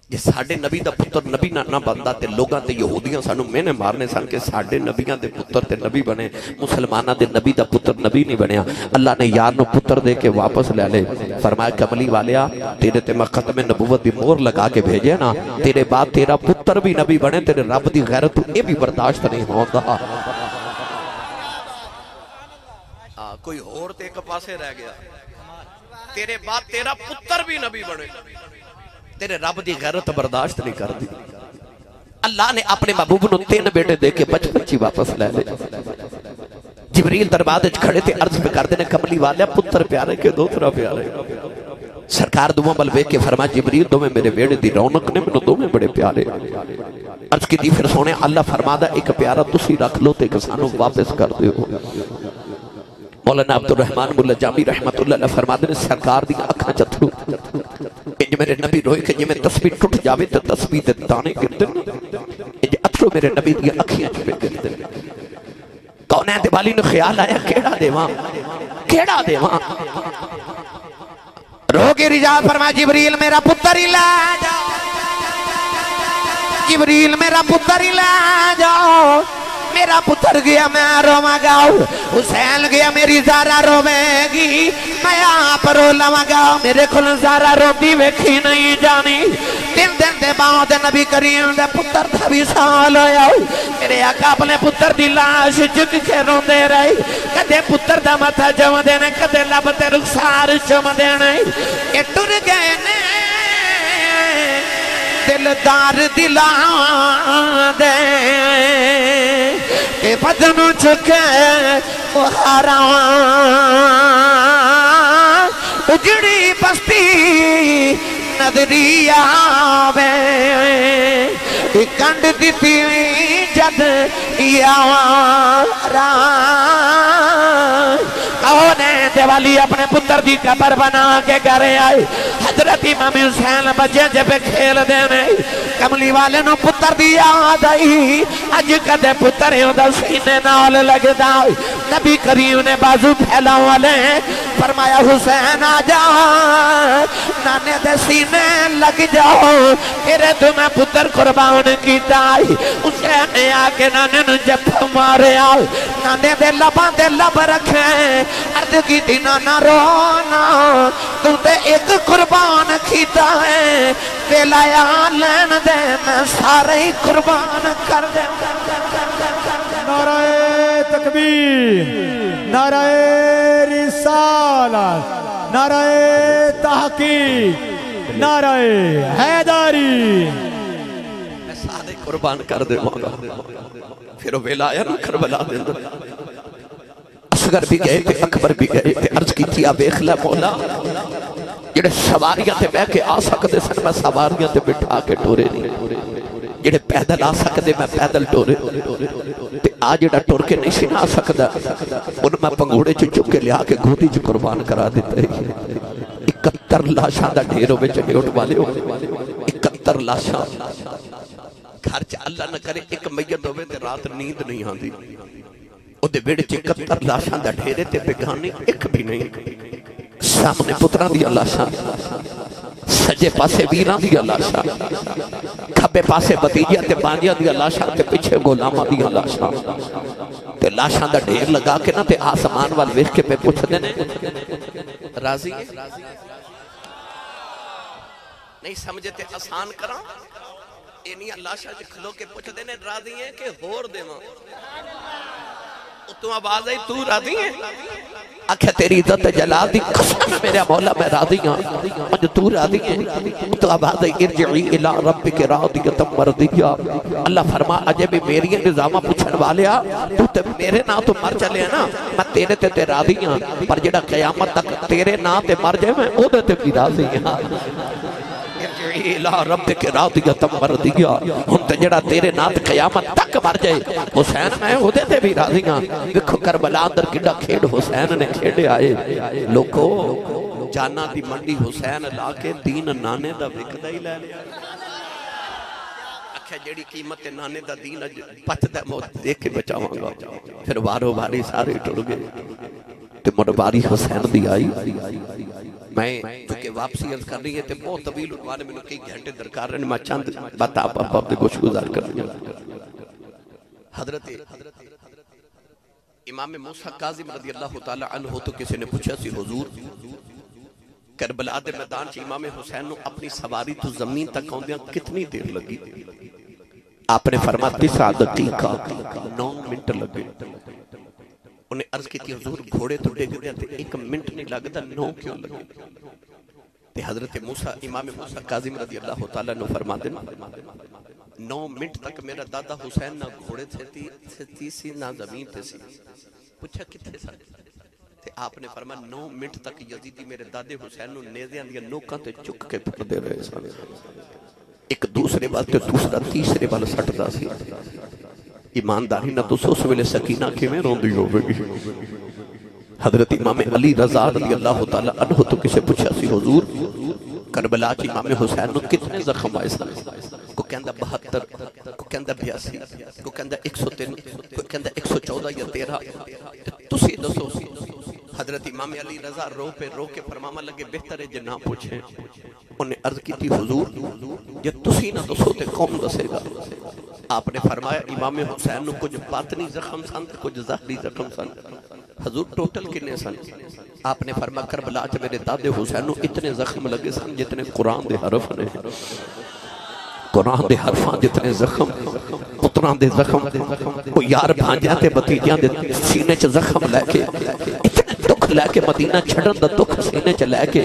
یہ ساڑھے نبی دا پتر نبی نہ بندہ تے لوگاں تے یہودیاں سانو میں نے مارنے سان کہ ساڑھے نبیاں دے پتر تے نبی بنے، مسلمانہ دے نبی دا پتر نبی نہیں بنیا۔ اللہ نے یار نو پتر دے کے واپس لے لے، فرمایا کملی والیا تیرے تے میں ختم نبوت دی مور لگا کے بھیجے نا، تیرے بعد تیرا پتر بھی نبی بنے، تیرے رب دی غیرت اے بھی برداشت نہیں ہوتا۔ کوئی اور تے ایک پاسے رہ گیا، تیرے بعد تیرا پتر بھی نبی بنے، تیرے رب دی غیرت برداشت نہیں کر دی۔ اللہ نے اپنے محبوب نو 3 بیٹے دے کے بچپن چی واپس لے لے۔ جبریل دربار وچ کھڑے تے عرض پہ کردے نے کملی والے پتر پیارے کے دوترا پیارے، سرکار دعا بل ویکھ کے فرما جبریل دو میں میرے بیڑے دی رونق نے مینوں دو میں بڑے پیارے۔ عرض کی دی پھر سونے اللہ فرمادا ایک پیارا تسی رکھ لو تے کسانوں واپس کر دیو۔ مولانا عبد الرحمن ملا جامی رحمت اللہ علیہ فرماتے ہیں سرکار دی اکھاں چتھرو انج میرے نبی روئے کہ جی میں تسبیح ٹوٹ جاوے تو تسبیح دے دانے گردن، انج اتھرو میرے نبی دی اکھیاں چپے گردن۔ کونین دے والی نے خیال آیا کیڑا دیواں کیڑا دیواں، رو کے رجا فرما جبریل میرا پتر ہی لا جاؤ، جبریل میرا پتر ہی لا جاؤ، میرا پتر گیا میں روما گاؤں، حسین گیا میری زارہ روے گی، میں آپ رو لوا گاؤں، میرے کھل زارہ رو دی ویکھی نہیں جانی۔ 3 دن دے بعد نبی کریم دے پتر تھا بھی سال ہویا، میرے آقا اپنے پتر دی لاش جگ کے رون دے رہی، کدے پتر دا متھا جم دینے کدے لب تے رخسار چم دینے، یہ ٹر گئے نے دلدار دلان دے اے بدن چکے بہاراں اجڑی بستی نظری آوے کنڈ دیتی جد یارا کونین دیوالی اپنے پتر دی قبر بنا کے گھرے آئی، حضرت امام حسین بچے جب کھیل دینے، کملی والے نو پتر دی یاد آئی، اج کدے پتر ہوں دا سینے نال لگ دائی، نبی کریم نے بازو پھیلا والے فرمایا حسین آجا نانے دے سینے لگ جاؤ، تیرے تمہیں پتر قربان کی دائی، حسین نے آکے نانے نو جب مارے آؤ، نانے دے لباں دے لب رکھیں، عرض کی دی نانا رونا، تو تے ایک قربان کیتا ہے، ویلایا لین دے میں سارے ہی قربان کر دے۔ نعرہ تکبیر، نعرہ رسالت، نعرہ تحقیق، نعرہ حیدری، میں سارے قربان کر دے مولا، پھر ویلایا نہ کربلا دے دے۔ اصغر بھی گئے تھے اکبر بھی گئے تھے، عرض کی تھی آبیخ لے مولا جڑے سواریاں تے بہ کے آ سکتے سن میں سواریاں تے بٹھا کے ٹورے نہیں، جڑے پیدل آ سکتے میں پیدل ٹورے، تے آج جڑا ٹور کے نہیں سی نہ آ سکتا ان میں پنگوڑے چک کے لیا کے گھوڑی چ قربان کرا دیتا ہے۔ 71 لاشاں دا ڈھیروں میں چلے اٹھ والے ہو، 71 لاشاں گھر چ اللہ نہ کرے ایک میت ہوئے تے رات نیند نہیں آندی، او دے بیڑے 71 لاشاں دا ڈھیرے تے بگانی ایک بھی نہیں، سامنے پتران دی لاشاں، سجے پاسے ویران دی لاشاں، کھبے پاسے بتیجیاں تے بانجیاں دی لاشاں تے پیچھے غلاماں دی لاشاں، تے لاشاں دا ڈھیر لگا کے نا تے آسمان وال ویکھ کے پہ پوچھ دینے راضی ہے نہیں سمجھے تے آسان کراں اینی لاشاں جو کھلو کے پوچھ دینے راضی ہیں کہ ہور دے ماں تو آواز آئی تو راضی ہے، آکھے تیری عزت جلال دی قسم میرے مولا میں راضی ہوں، مجھے تو راضی ہے، تو آواز آئی ارجعی الى ربک راضیۃ مرضیہ، اللہ فرما اجے بھی میری نظامہ پوچھنے حسین والیا تو تے میرے نا تو مر چلے ہیں نا میں تیرے تے راضی ہاں پر جڑا قیامت تک تیرے نا تے مر جائے میں او دے تے بھی راضی ہاں الہ ربک راضیۃ مرضیہ ہن تے جڑا تیرے نا تے قیامت تک مر جائے حسین میں او دے تے بھی راضی ہاں دیکھو کربلا اندر کڈا کھیڈ حسین نے کھیڈے آئے لوکو جانا دی منڈی حسین لا کے دین نانے دا وکدا ہی لے لیا اکھے جیڑی قیمت نانے دا دین پچدا موت دیکھ کے بچاواں گا پھر وارو واری سارے ٹر گئے تے مڑ باری حسین دی آئی میں چونکہ واپسی عرض کر رہی ہے تے بہت طویل عنوان میں کئی گھنٹے درکار رہنے میں چند بات آپ دے گوش گزار کر رہی ہوں حضرت امام موسیٰ کاظم رضی اللہ تعالی عنہ تو کسی نے پوچھا سی حضور کربلا دے میدان چ امام حسین نو اپنی سواری تو زمین تک آندیاں کتنی دیر لگی آپ نے فرمایا 9 دقیقہ 9 منٹ لگے انہیں عرض کی تھی حضور گھوڑے تو ڈگ گئے تھے 1 منٹ نہیں لگتا 9 کیوں لگے تے حضرت موسیٰ امام موسیٰ کاظم رضی اللہ تعالیٰ نے فرما دینا 9 منٹ تک میرا دادا حسین نہ گھوڑے تھے سی نہ زمین تھے سی پوچھا کتنے ساتھ تے آپ نے فرمایا 9 منٹ تک یزیدی میرے دادے حسین نو نیزیاں دیا نوکاں تے چک کے پھر دے رہے سن ایک دوسرے بال تے دوسرا تیسرے بال سٹدا سی ایمانداری نہ تو اس ویلے سکینہ کیویں روندی ہوے گی حضرت امام علی رضا رضی اللہ تعالی عنہ تو کسے پوچھا سی حضور کربلا چ امام حسین نو کتنے زخم آئے سن کو کہندا 72 کو کہندا 82 کو کہندا 103 کو کہندا 114 یا 13 تسی دسو حضرت امام علی رضا رو کے فرماما لگے بہتر ہے جے نہ پوچھیں انہیں عرض کی تھی حضور یہ تسی نہ دسو تے کون دسے گا آپ نے فرمایا امام حسین نو کچھ باطنی زخم سن کچھ ظاہری زخم سن حضور ٹوٹل کنے سن آپ نے فرمایا کربلا چ میرے دادے حسین نو اتنے زخم لگے سن جتنے قرآن دے حرف نے قرآن دے حرفاں جتنے زخم پتراں دے زخم وہ یار بھانجیاں تے بتیجیاں دے سینے چ زخم لے کے اتنے دکھ لے کے مدینہ چھڑن دا دکھ سینے چ لے کے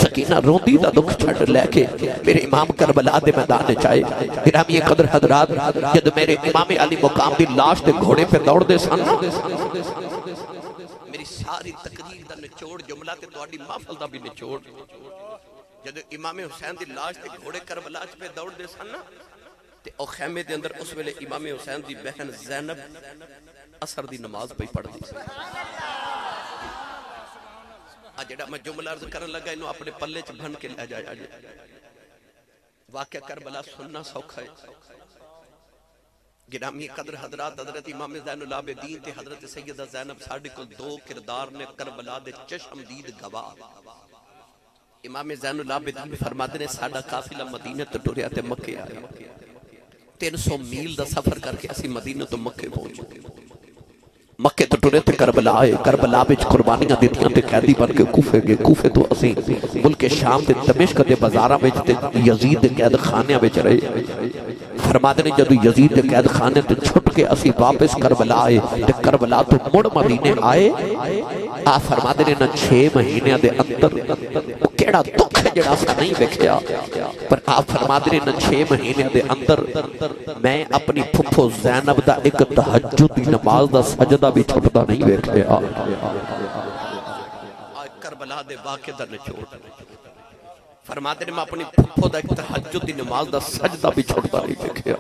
سکینہ روندی دا دکھ چھڑ لے کے میرے امام کربلا دے میدان چائے گرامی قدر حضرات جد میرے امام علی مقام دی لاش دے گھوڑے پہ دوڑ دے سن میری ساری تقریر دا نچوڑ جملہ تے تواڈی محفل دا بھی نچوڑ جد امام حسین دی لاش تے گھوڑے کربلا پہ دوڑ دے سن تے او خیمے دے اندر اس ویلے امام حسین دی بہن زینب اثر دی نماز پہ پڑھ دی جڑا میں جملہ عرض کرن لگا انہوں اپنے پلے چ بھن کے لے جایا واقعہ کربلا سننا سوکھا ہے گرامی قدر حضرات حضرت امام زین العابدین تے حضرت سیدہ زینب ساڑھے کو 2 کردار نے کربلا دے چشم دید گواہ امام زین العابدین فرماتے نے ساڑھا قافلہ مدینہ تو ٹوریا تے مکے آیا 300 میل دا سفر کر کے اسی مدینہ تو مکے پہنچے مکے تو ٹورے تے کربلا آئے کربلا بچ قربانیاں دیتیاں تے قیدی بن کے کوفے گئے کوفے تو اسی ملک شام تے دمشق دے بازاراں وچ تے یزید دے قید خانیاں وچ رہے فرماتے نے جدو یزید دے قید خانے تے چھٹ کے اسی واپس کربلا آئے تے کربلا تو مڑ مدینے آئے آپ فرماتے نے نہ 6 مہینے دے اندر کیڑا دکھ ہے جڑا سا نہیں ویکھیا پر آپ فرماتے نے نہ 6 مہینے دے اندر میں اپنی پھپھو زینب دا ایک تہجد دی نماز دا سجدہ بھی چھٹتا نہیں ویکھیا کربلا دے واقعے دا نچوڑ فرماتے نے میں اپنی پھپھو دا ایک تہجد دی نماز دا سجدہ بھی چھٹتا نہیں ویکھیا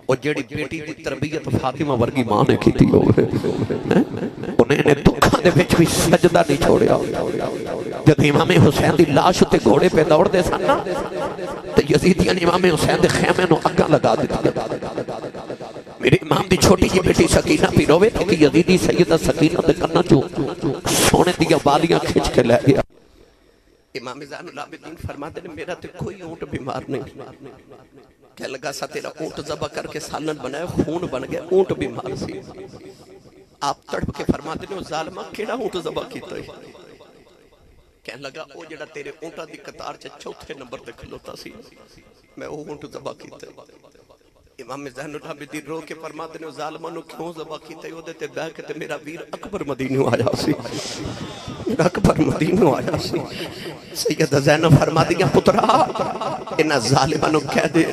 اور جیڑی بیٹی دی تربیت فاطمہ ورگی ماں نے کی تھی انہیں نے دکھاں دے وچ بھی سجدہ نہیں چھوڑیا جب امام حسین دی لاش تے گھوڑے پہ دوڑ دے سن تے یزیدیاں نے امام حسین دے خیمے نو اگاں لگا دیتی میرے امام دی چھوٹی جی بیٹی سکینہ پی روے تھی کہ یزیدی سیدہ سکینہ دے کرنا جو سونے دیا بالیاں کھچ کے لے گیا امام زین العابدین فرماتے ہیں میرا تے کوئی اونٹ بیمار نہیں کہہ لگا سا تیرا اونٹ ذبح کر کے سالن بنایا خون بن گیا اونٹ بیمار سی آپ تڑپ کے فرماتے ہیں ظالمہ کیڑا اونٹ ذبح کیتا ہے کہنے لگا او جڑا تیرے اونٹا دی قطار چ چوتھے نمبر تے کھلوتا سی میں او اونٹ ذبح کیتا ہے امام زین العابدین رو کے فرماتے ہیں ظالمہ نو کیوں ذبح کیتا ہے او دے تے بیٹھ کے تے میرا ویر اکبر مدینہ آیا سی اکبر مدینہ آیا سی سیدہ زینب فرما دیا پترا انہاں ظالمہ نو کہہ دے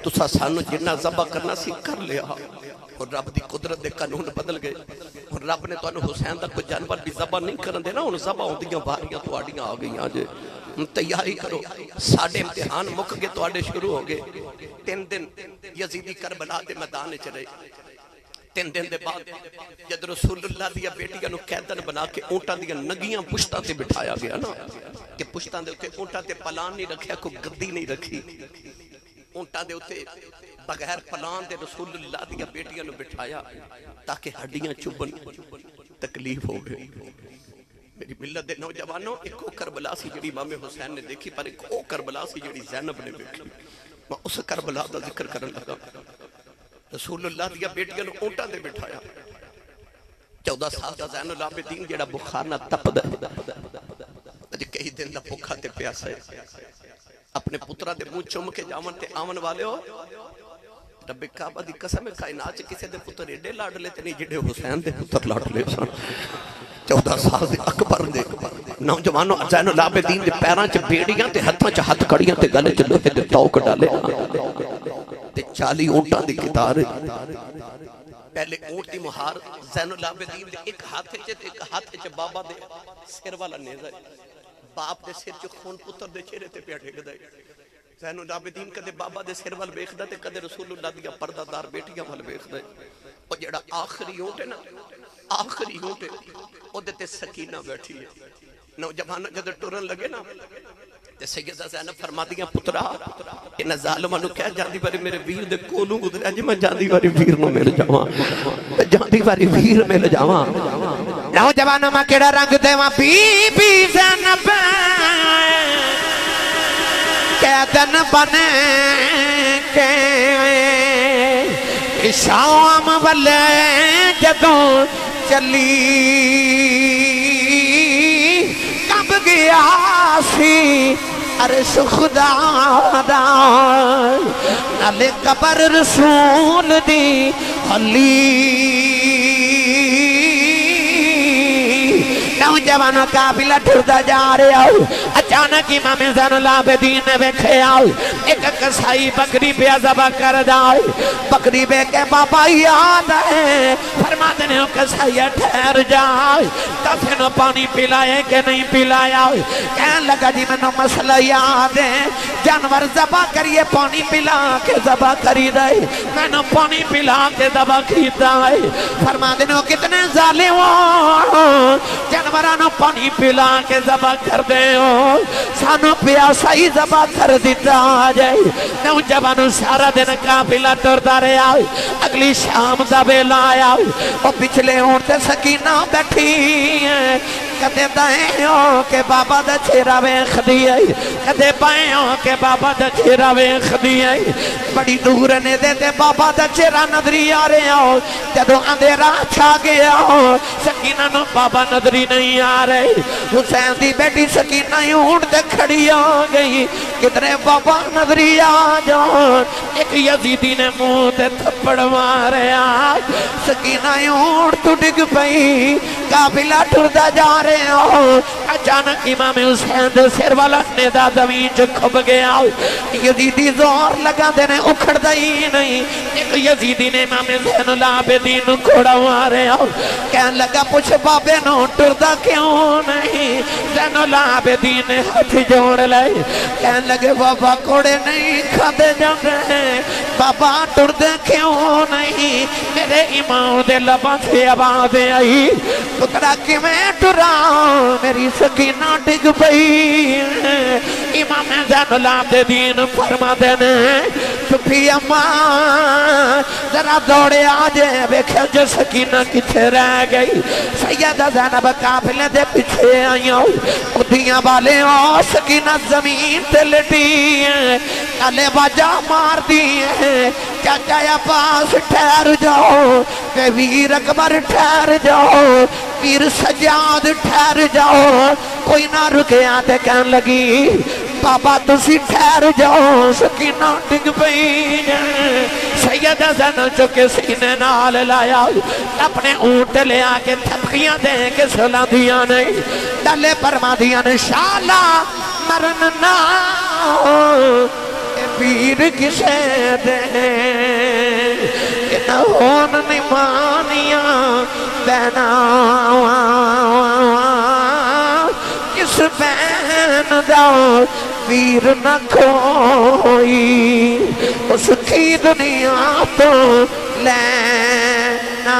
تسا سانو جنہ ذبح کرنا سی کر لیا اور رب دی قدرت دے قانون بدل گئے اور رب نے تو حسین دا کوئی جانور بھی ذبح نہیں کرن دینا ان ذبح ہوندیاں باریاں تواڈیاں آ گئیاں جے تیاری کرو ساڈے امتحان مک گئے تواڈے شروع ہو گئے 3 دن یزیدی کربلا دے میدان وچ رہے 3 دن دے بعد جد رسول اللہ دیا بیٹیاں نو قیدن بنا کے اونٹاں دیا نگیاں پشتاں تے بٹھایا گیا نا کہ پشتاں دے اوتے اونٹاں تے پلان نہیں رکھیا کوئی گدی نہیں رکھی اونٹاں دے اوتے بغیر پلان دے رسول اللہ دیا بیٹیاں نو بٹھایا تاکہ ہڈیاں چبن تکلیف ہو گئی میری ملت دے نوجوانوں ایک او کربلا سی جڑی امام حسین نے دیکھی پر ایک او کربلا سی جڑی زینب نے دیکھی میں اس کربلا دا ذکر کرن لگا رسول اللہ دیا بیٹیاں نو اونٹاں دے بٹھایا 14 سال دا زین العابدین جڑا بخار نہ تپدا اج کئی دن دا بھوکا تے پیاسا ہے اپنے پترا دے منہ چوم کے جاون تے آون والے ہو رب کعبہ دی قسم کائنات چ کسے دے پتر ایڈے لاڈلے تے نہیں جڑے حسین دے پتر لاڈلے سن 14 سال دے اکبر دے نوجوانوں زین العابدین دے پیراں چ بیڑیاں تے ہتھاں چ ہتھ کڑیاں تے گلے چ لوہے دے توک ڈالے تے 40 اونٹاں دی قطار پہلے اونٹ دی مہار زین العابدین دے ایک ہاتھ چ تے ایک ہاتھ چ بابا دے سر والا نیزا باپ دے سر چ خون پتر دے چہرے تے پیا ڈگدا زین العابدین کدے بابا دے سر وال ویکھدا تے کدے رسول اللہ دی پردہ دار بیٹیاں وال ویکھدا او جڑا آخری اونٹ ہے نا آخری اونٹ او دے تے سکینہ بیٹھی ہے نوجوان جدوں ٹرن لگے نا تے سیدہ زینب فرمادیاں پترا انہاں ظالماں نو کہہ جاندی واری میرے ویر دے کولوں گزریا جی میں جاندی واری ویر نو مل جاواں میں جاندی واری ویر مل جاواں نوجوانوں میں کیڑا رنگ دیواں بی بی زینب قیدن بن کے شام والے جدوں چلی کب گیا سی عرش خدا دا نالے قبر رسول دی خلی نوجوانوں قافلہ ٹردا جا رہا اچانک امام زین العابدین نے ویکھیا ایک کسائی بکری پہ ذبح کر دائی بکری بے کے بابا یاد ہے فرماتے نے کسائی ٹھہر جائے کسے نو پانی پلائے کہ نہیں پلایا کہنے لگا جی میں نو مسئلہ یاد ہے جانور ذبح کریے پانی پلا کے ذبح کری دے میں نو پانی پلا کے ذبح کیتا ہے فرماتے نے کتنے ظالم جانورانو پانی پلا کے ذبح کر دے ہو سانو پیاسا ہی ذبح کر دیتا آجائے نوجوانو سارا دن قافلہ ٹردا رہا اگلی شام دا بیلا آیا اور پچھلے اونٹ سکینہ بیٹھی ہے کدے دائیں ہو کہ بابا دا چہرہ ویکھ دیئے کدے بائیں ہو کہ بابا دا چہرہ ویکھ دیئے بڑی دور نے دے دے بابا دا چہرہ نظری آ رہے ہو جدو اندھیرا چھا گیا ہو سکینہ نو بابا نظری نہیں آ رہے حسین دی بیٹی سکینہ اونٹ دے کھڑی آ گئی کتنے بابا نظری آ جان ایک یزیدی نے منہ تے تھپڑ مارے آ سکینہ اونٹ تو ڈگ پئی قافلہ ٹردا جا رہے ہو اچانک امام حسین دے سر والا نیزہ زمین چ کھب گیا یزیدی زور لگا دینے اکھڑ دئی نہیں ایک یزیدی نے امام زین العابدین کھوڑا مارے ہو کہنے لگا پوچھ بابے نو ٹردا کیوں نہیں زین العابدین نے ہاتھ جوڑ لے کہنے لگے بابا کوڑے نہیں کھدے جاندے ہیں بابا ٹردے کیوں نہیں میرے امام دے لباں سے آوازیں آئی پترا کی میں ٹرا میری سکینہ ڈگ پئی امام زین العابدین فرما دینے چپی اماں ذرا دوڑے آجے بیکھے جو سکینہ کچھے رہ گئی سیدہ زینب قافلے دے پیچھے آئیں ادھیاں والے ہو سکینہ زمین تے لٹی ہیں کالے باجا مار دی ہیں چاچا یا پاس ٹھہر جاؤ کہ ویر اکبر ٹھہر جاؤ ویر سجاد ٹھہر جاؤ کوئی نہ رکے آتے کہن لگی بابا تسی ٹھہر جاؤ سکینہ ڈگ پئی سیدہ زینب چکے سینے نال لایا اپنے اونٹ لے آکے تھپکیاں دیں کے سلا دیا نہیں ڈلے پرما دیا نہیں شالا مرن نہ پیر کسے دے کہ نہ ہون نمانیاں بینا کس بین دا پیر نہ کوئی اس کی دنیا تو لینا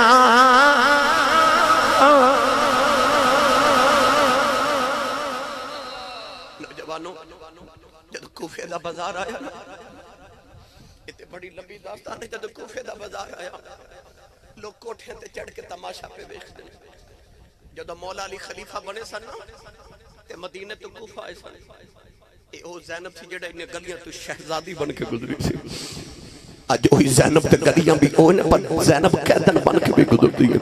نوجوانوں جب کوفے دا بازار آیا نا اتنے بڑی لمبی داستان ہے جب کوفے دا بازار آیا لوگ کوٹھیں تے چڑھ کے تماشا پہ دیکھتے ہیں جب مولا علی خلیفہ بنے سن تے مدینے تو کوفہ آئے سن اے او زینب سی جڑا انہیں گلیاں تو شہزادی بن کے گزری سی آج وہی زینب تے گلیاں بھی اونے پر زینب قیدن بن کے بھی گزرتی ہے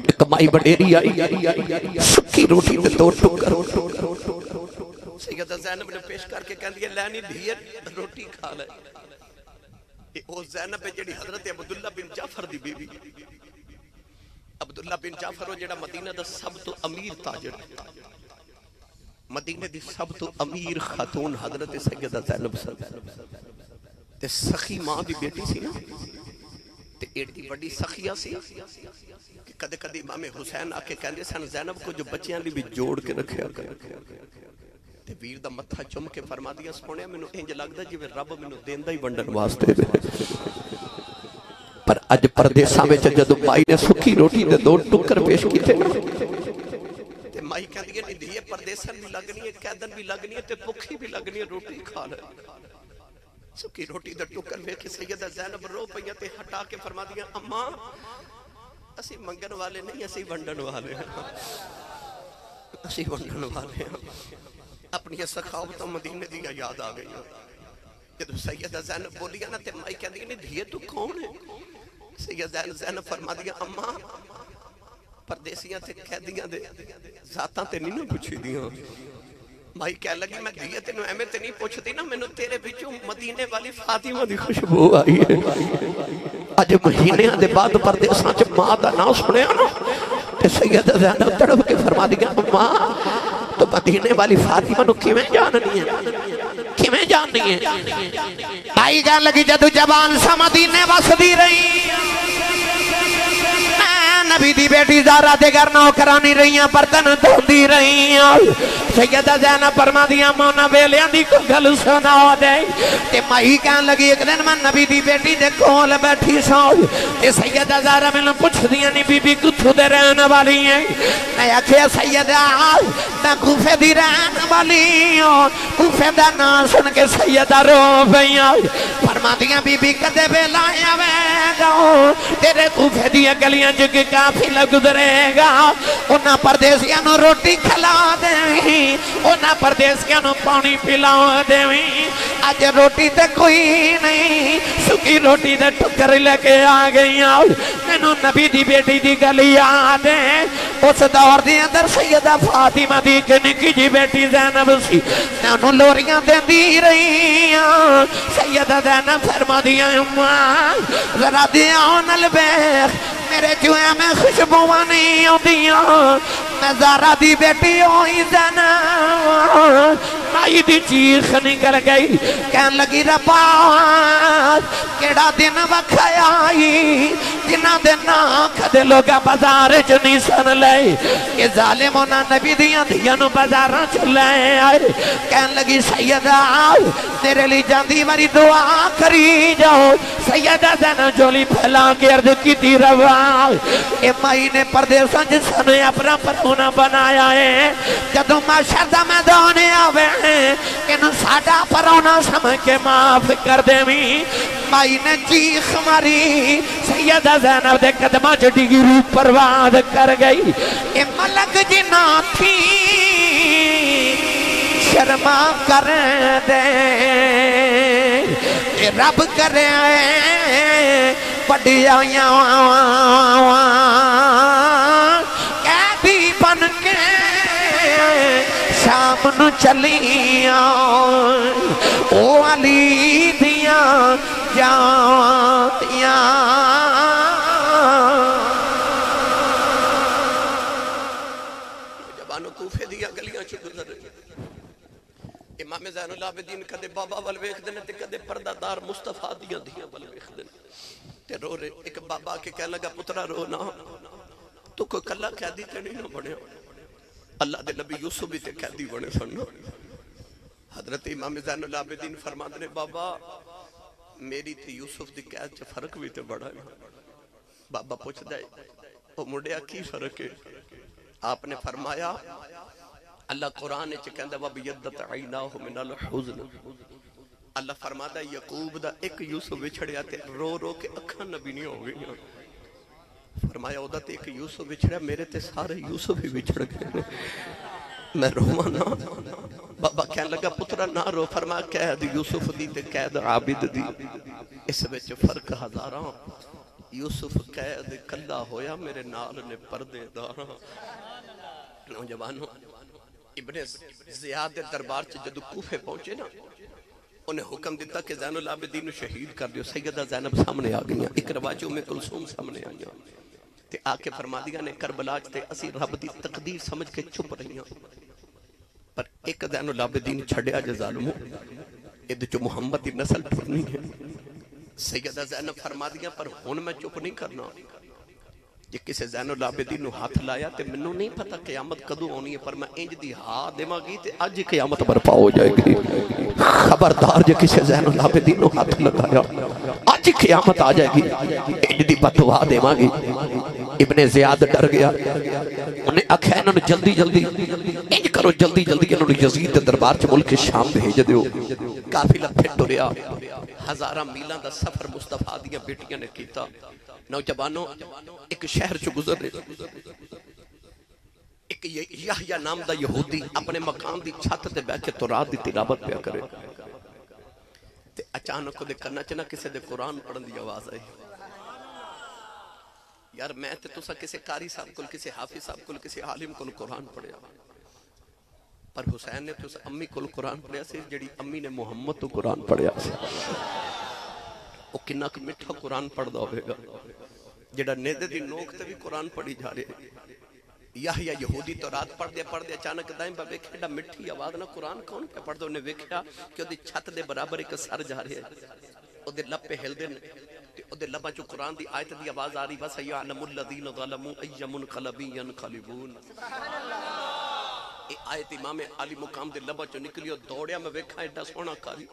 ایک مائی بڑیری آئی سکی روٹی تے دو ٹکر سیدہ زینب نے پیش کر کے کہہ دیا لینی دھیر روٹی کھا لے او زینب جڑی حضرت عبداللہ بن جعفر دی بی بی عبداللہ بن جعفر وہ جڑا مدینہ دا سب تو امیر تاجر مدینہ دی سب تو امیر خاتون حضرت سیدہ زینب تے سخی ماں دی بیٹی سی نا تے ایڈی بڑی سخیہ سی کہ کدے کدے امام حسین آکے کہندے سن زینب کو جو بچیاں لی بھی جوڑ کے رکھیا تے ویر دا متھا چم کے فرما دیا سونے مینوں انج لگدا جویں رب مینوں دیندا ہی ونڈن واسطے پر اج پردیساں وچ جدوں مائی نے سکی روٹی دے دو ٹکر پیش کیتے تے مائی کہندی ہے دھیے پردیسن بھی لگنی ہے قیدن بھی لگنی ہے تے بھوکھی بھی لگنی ہے روٹی کھا لے سکی روٹی دا ٹکر ویکھ کے سیدہ زینب رو پئیاں تے ہٹا کے فرما دیا اماں اسی منگن والے نہیں اسی ونڈن والے ہیں اسی ونڈن والے ہیں اپنی سخاوت مدینے دی یاد آ گئی جب سیدہ زینب بولیا نا تے مائی کہندی نہیں دھیے تو کون ہے سیدہ زینب فرما دیا اماں پردیسیاں تے قیدیاں دے ذاتاں تے نہیں پوچھی دیاں مائی کہہ لگی میں دھیے تینوں ایمیں تے نہیں پوچھتی نا مینوں تیرے بچوں مدینے والی فاطمہ دی خوشبو آئی ہے اج مہینے دے بعد پردیساں چ ماں دا نام سنیا نا تے سیدہ زینب تڑپ کے فرما دیا اماں تو مدینے والی فاطمہ نو کیویں جاننی ہے کیویں جاننی ہے بھائی جان لگی جدو جبان سا مدینے وسدی رہی نبی دی بیٹی زارا دے گھر نوکرانی رہیاں برتن دھوندی رہیاں سیدہ زینب فرما دیا مونا ویلیاں دی کو گل سنا دے تے مائی کہن لگی ایک دن میں نبی دی بیٹی دے کول بیٹھی سو تے سیدہ زارا میں پوچھ دیا نی بی بی کتھوں دے رہن والی ہیں میں آکھیا سیدہ میں کوفے دی رہن والی ہوں کوفے دا نام سن کے سیدہ رو پئیاں فرما دیا بی بی کدے ویلا آوے گا تیرے کوفے دی گلیاں جگ کافی گزرے گا انہاں پردیسیاں نو روٹی کھلا دیں انہاں پردیسیاں نو پانی پلا دیں آج روٹی تے کوئی نہیں سکی روٹی دے ٹکر لے کے آ گئی مینوں نبی دی بیٹی دی گلی یاد ہے اس دور دی اندر سیدہ فاطمہ دی نکی جی بیٹی زینب سی انہوں لوریاں دیندی رہی سیدہ زینب فرما دیا اماں ذرا دیاں نلبیخ میرے جوئے میں خوشبوان نہیں ہوندیاں میں زارا دی بیٹی ہوئی زینب مائی دی چیخ نکل گئی کہن لگی ربا کیڑا دن وکھایا آئی جنہ دن آنکھ دے لوگا بازار چنی سن لے کہ ظالمونا نبی دیاں دیانو بازار چن لے آئے کہن لگی سیدہ تیرے لی جاندی ماری دعا کری جاؤ سیدہ زینب جولی پھیلا کے عرض کی تی روا اے مائی نے پردیساں جسا نے اپنا پتونا بنایا ہے جدو معاشردہ میں دونے آوے ہیں کہ نو ساڑا پرونا سمجھ کے معاف کر دے میں مائی نے چیخ ماری سیدہ زینب دے قدمہ جڑی کی روح پرواد کر گئی اے ملک جنا تھی شرما کر دے اے رب کرے بڑی آیاں قیدی بن کے شام نو چلیاں او علی دیاں جانتیاں جبانو کوفے دیا گلیاں چھو گزر امام زین العابدین کدے بابا ول ویکھدے نے تے کدے پردہ دار مصطفیٰ دیاں دھیاں ول ویکھدے نے تے رو رہے. ایک بابا کے کہنے لگا پترا رو نا تو کوئی کلا قیدی تے نہیں نہ بنے. اللہ دے نبی یوسف بھی تے قیدی بنے سن. حضرت امام زین العابدین فرماندے نے بابا میری تے یوسف دی قید چ فرق بھی تے بڑا ہے. بابا پوچھدا ہے او منڈیا کی فرق ہے؟ آپ نے فرمایا اللہ قرآن وچ کہندا وَبِيَضَّتْ عَيْنَاهُ مِنَ الْحُزْنِ. اللہ فرماتا ہے یعقوب دا ایک یوسف وچھڑیا تے رو رو کے اکھاں نبی نہیں ہو گئی. فرمایا او دا تے ایک یوسف وچھڑیا میرے تے سارے یوسف ہی وچھڑ گئے میں رواں نہ. بابا کہنے لگا پترا نہ رو. فرمایا قید یوسف دی تے قید عابد دی اس وچ فرق ہزاراں. یوسف قید کلا ہویا میرے نال نے پردے داراں. نوجوانوں ابن زیاد دربار سے جدو کوفے پہنچے نا انہیں حکم دیتا کہ زین العابدین شہید کر دیو. سیدہ زینب سامنے آ گئی. ایک رواج ام کلثوم سامنے آئی تے آ کے فرما دیا نے کربلا تے اسی رب دی تقدیر سمجھ کے چپ رہی ہیں پر ایک زین العابدین چھڑیا جے ظالموں ادھ جو محمد دی نسل ٹرنی ہے. سیدہ زینب فرما دیا پر ہون میں چپ نہیں کرنا. جی کسی زین العابدین ہاتھ لایا تے منوں نہیں پتا قیامت کدو ہونی ہے پر میں انج دی ہاں دیما گی تے اج ہی قیامت برپا ہو جائے گی. خبردار جی کسی زین العابدین ہاتھ لگایا اج ہی قیامت آ جائے گی انج دی بدعا دیما گی. ابن زیاد ڈر گیا. انہیں آکھیا انہوں نے جلدی جلدی انج کرو جلدی جلدی انہوں نے یزید دے دربار چ ملک شام بھیج دیو. قافلہ پھر ٹریا. ہزاراں میلاں دا سفر مصطفیٰ دیاں بیٹیاں نے کیتا. نوجوانوں ایک شہر چ گزر رہے ایک یحییٰ نام دا یہودی اپنے مقام دی چھت تے بیٹھ کے تورات دی تلاوت پیا کرے تے اچانک دے کنا چ نہ کسے دے قرآن پڑھن دی آواز آئی. یار میں تے تساں کسے قاری صاحب کول کسے حافظ صاحب کول کسے عالم کول قرآن پڑھیا پر حسین نے تو امی کول قرآن پڑھیا سی جڑی امی نے محمد تو قرآن پڑھیا سی. وہ کنہ کہ مٹھا قرآن پڑھ دا ہوئے گا جڑا نیدے دی نوک تے بھی قرآن پڑھی جا رہے. یحییٰ یہودی تو رات پڑھ دے اچانک دائیں با ویکھے ڈا مٹھی آواز نہ قرآن کون پہ پڑھ دے. انہیں ویکھیا کہ وہ دی چھت دے برابر ایک سر جا رہے ہیں وہ دے لب پہ ہل دے وہ دے لبا جو قرآن دی آیت دی آواز آ رہی وَسَيَعْلَمُ الَّذِينَ ظَلَمُوا أَيَّ مُنْقَلَبٍ يَنْقَلِبُونَ. آیت امام علی مقام دے لبا جو نکلی اور دوڑیا میں ویکھا ایڈا سونا کاری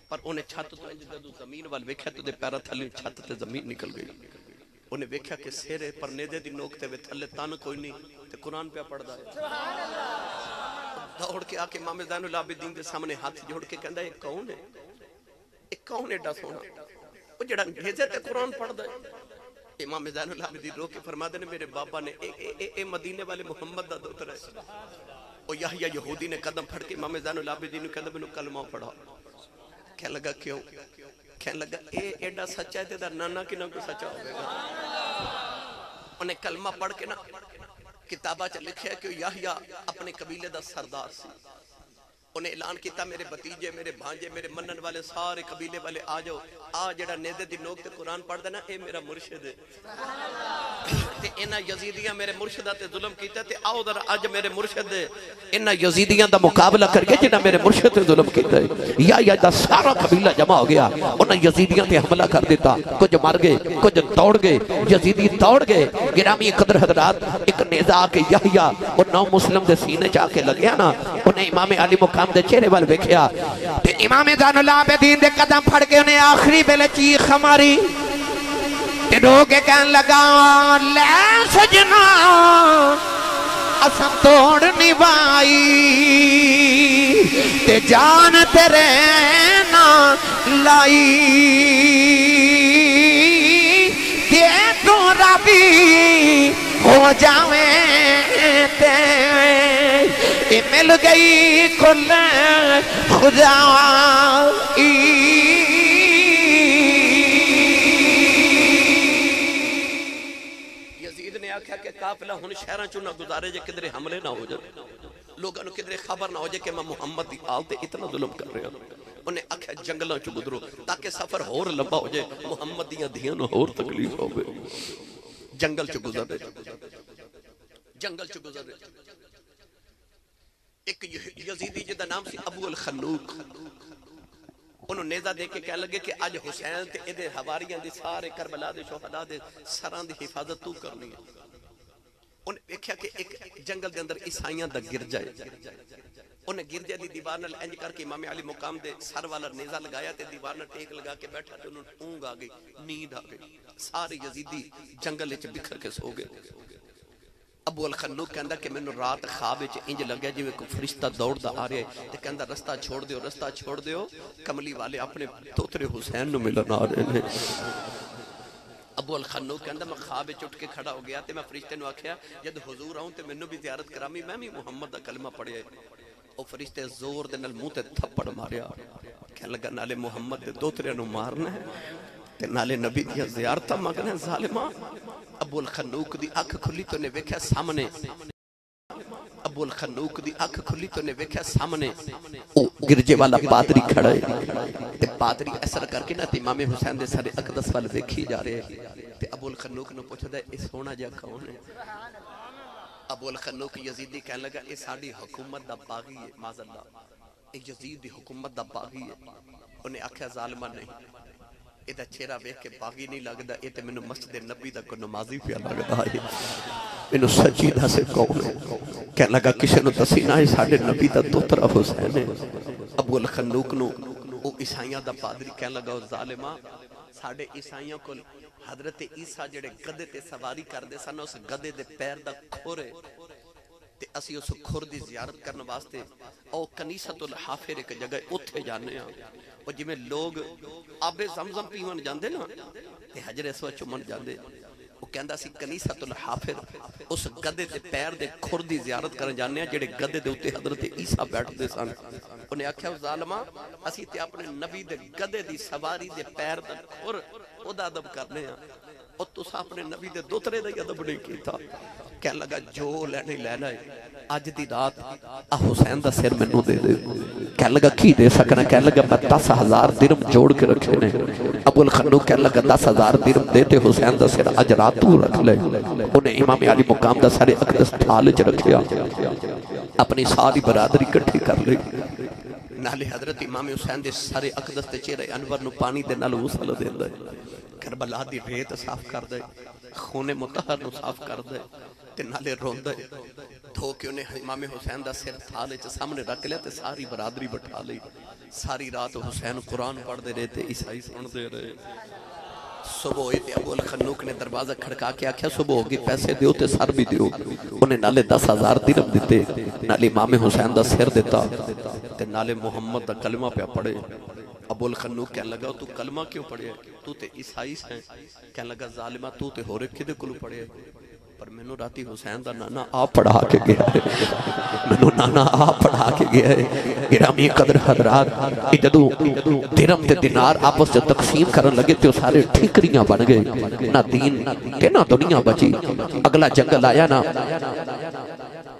پر انہیں چھت تو جدو زمین وال ویکھیا تو دے پیرا تھلی چھت تے زمین نکل گئی. انہیں ویکھیا کہ سیرے پر نیدے دی نوکتے وے تھلے تان کوئی نہیں تے قرآن پہ پڑھ دا ہے. دوڑ کے آکے امام زین العابدین دے سامنے ہاتھ جوڑ کے کہندا ہے کون ہے ایک کون ایڈا سونا وہ جڑا بھیجے تے قرآن پڑھ دا ہے. امام زین العابدین رو کے فرما دے نے میرے بابا نے اے مدینے والے محمد دا دوتر ہے. وہ یحییٰ یہودی نے قدم پھڑ کے امام زین العابدین نے کہندا مینوں کلمہ پڑھا. کہنے لگا کیوں؟ کہنے لگا اے ایڈا سچا ہے تیرا نانا کی نہ کوئی سچا ہوگا. انہیں کلمہ پڑھ کے نا کتابہ چ لکھیا کہ یحییٰ اپنے قبیلے دا سردار سی. انہیں اعلان کیتا میرے بھتیجے میرے بھانجے میرے منن والے سارے قبیلے والے آ جاؤ آ جڑا نیدے دی نوک تے قرآن پڑھ دینا اے میرا مرشد ہے. تے انہاں یزیدیاں میرے مرشدہ تے ظلم کیتا تے آؤ ذرا اج میرے مرشد ہے انہاں یزیدیاں دا مقابلہ کر کے جنہاں میرے مرشد تے ظلم کیتا ہے. یا دا سارا قبیلہ جمع ہو گیا. انہاں یزیدیاں تے حملہ کر دیتا. کچھ مر گئے کچھ دوڑ گئے. یزیدی دوڑ گئے. گرامی قدر حضرات ایک نیزہ آ کے یحییٰ اور نو مسلم دے سینے چاہ کے لگیا نا انہیں امام علی مقام دے چہرے وال ویکھیا تے امام زین العابدین دے قدم پھڑ کے انہیں آخری بلے چیخ ہماری تے رو کے کہن لگا لے سجنا اساں توڑ نبائی تے جان تیرے نہ لائی تے تو ربی ہو جاویں تے مل گئی کل خدائی. یزید نے آکھا کہ قافلہ ہن شہراں چوں نہ گزارے جے کدھر حملے نہ ہو جائے لوگاں نو کدھر خبر نہ ہو جائے کہ میں محمد دی آل تے اتنا ظلم کر رہا ہوں. انہیں آکھا جنگلاں چوں گزرو تاکہ سفر ہور لمبا ہو جائے محمد دیاں دھیاں نو ہور تکلیف ہوے. جنگل چوں گزر رہے جنگل چوں گزر رہے ایک یزیدی جدا نام سی ابو الخنوق، انہوں نیزہ دے کے کہنے لگے کہ آج حسین تے ادھے حواریاں دی سارے کربلا دے شہداء دے سران دی حفاظت تو کرنی ہے۔ انہیں دیکھا کہ ایک جنگل دے اندر عیسائیاں دا گرجا ہے، انہیں گرجے دی دیوار نال انج کر کے امام علی مقام دے سر والا نیزہ لگایا تے دیوار نال ٹیک لگا کے بیٹھا تے انہوں اونگ آ گئی، نیند آ گئی، سارے یزیدی جنگل وچ بکھر کے سو گئے۔ ابو الخنوق کہندا کہ مینوں رات خواب وچ انج لگیا جویں کوئی فرشتہ دوڑدا آ رہا ہے تے کہندا رستہ چھوڑ دیو، رستہ چھوڑ دیو، کملی والے اپنے پوترے حسین نو ملن آ رہے ہیں۔ ابو الخنوق کہندا میں خواب وچ اٹھ کے کھڑا ہو گیا تے میں فرشتے نو آکھیا جد حضور آؤں تے مینوں بھی زیارت کرامی، میں بھی محمد دا کلمہ پڑھیا۔ او فرشتے زور دے نال منہ تے تھپڑ ماریا، کہن لگا نالے محمد دے دوترے نو مارنا ہے تے نالے نبی دی زیارتاں منگنا ہے ظالما۔ ابو الخنوق دی اکھ کھلی تو نے ویکھیا سامنے، ابو الخنوق دی اکھ کھلی تو نے ویکھیا سامنے او گرجے والا پادری کھڑا ہے تے پادری اثر کر کے نا تے امام حسین دے سارے اقدس وال ویکھی جا رہے ہیں تے ابو الخنوق نو پوچھدا ہے اے سونا جا کون ہے؟ ابو الخنوق یزیدی کہنے لگا اے ساڈی حکومت دا باغی ہے، معاذ اللہ اے یزید دی حکومت دا باغی ہے۔ انہیں آکھیا ظالمہ نہیں، ایدہ چہرہ ویکھ کے باغی نہیں لگدا، اے تے مینوں مسجد نبی دا کو نمازی پیا لگدا ہے، مینوں سجیدہ سے کون ہے؟ کہنے لگا کسے نو دسی نہ ہے ساڈے نبی دا دوترا حسین ہے۔ ابو الخنوق نو او عیسائیاں دا پادری کہنے لگا ظالمہ ساڈے عیسائیوں کو حضرت عیسیٰ جڑے گدے تے سواری کر دے سن اس گدے دے پیر دا کھورے تے اسی اس کھور دی زیارت کرنے واسطے او کنیسۃ الحافر ایک جگہ اتھے جانے ہیں، اور جی میں لوگ آب زمزم پیون جاندے نا تے حجر اسود چمن جاندے، وہ کہندا سی کنیسۃ الحافر اس گدے تے پیر دے کھور دی زیارت کرن جانے ہیں جڑے گدے دے اوتے حضرت عیسیٰ بیٹھ دے سن۔ انہیں آکھیا ظالمہ اسی تے اپنے نبی دے گدے دی سواری دے پیر دا کھور او دا ادب کرنے ہیں، اور تسا اپنے نبی دے دوترے دا ادب نہیں کیتا۔ کہنے لگا جو لینے لینا ہے آج دی رات حسین دا سر مینوں دے دے۔ کہنے لگا کی دے سکنا؟ کہنے لگا میں 10,000 درم جوڑ کے رکھے نے۔ ابو الخنوق کہنے لگا 10,000 درم دیتے حسین دا سر آج رات تو رکھ لے۔ انہیں امام علی مقام دا سارے اقدس تھال چ رکھیا، اپنی ساری برادری کٹھی کر لی، نالے حضرت امام حسین دے سارے اقدس تے چہرے انور نو پانی دے نال غسل دیندا ہے، کربلا دی ریت صاف کر دے، خون مطہر نو صاف کر دے تے نالے روندا ہے۔ دھو کے انہیں امام حسین دا سر تھالے چ سامنے رکھ لیا تے ساری برادری بٹھا لی۔ ساری رات حسین قرآن پڑھ دے رہے تے عیسائی سن دے رہے۔ صبح ہوئی تے ابو الخنوق نے دروازہ کھڑکا کے آکھیا صبح ہوگی پیسے دیو تے سر بھی دیو۔ انہیں نالے 10,000 درم دیتے، نالے امام حسین دا سر دیتا تے نالے محمد دا کلمہ پہ پڑھے۔ ابو الخنوق کہنے لگا تو کلمہ کیوں پڑھے؟ تو تے عیسائی ہیں۔ کہنے لگا ظالمہ تو تے ہو رکھے دے کلو پڑھے، پر مینوں راتی حسین دا نانا آپ پڑھا کے گیا ہے، مینوں نانا آپ پڑھا کے گیا ہے۔ گرامی قدر حضرات جدوں درم تے دینار آپس سے تقسیم کرن لگے تے سارے ٹھیکریاں بن گئے، نہ دین تے نہ دنیا بچی۔ اگلا جنگل آیا نا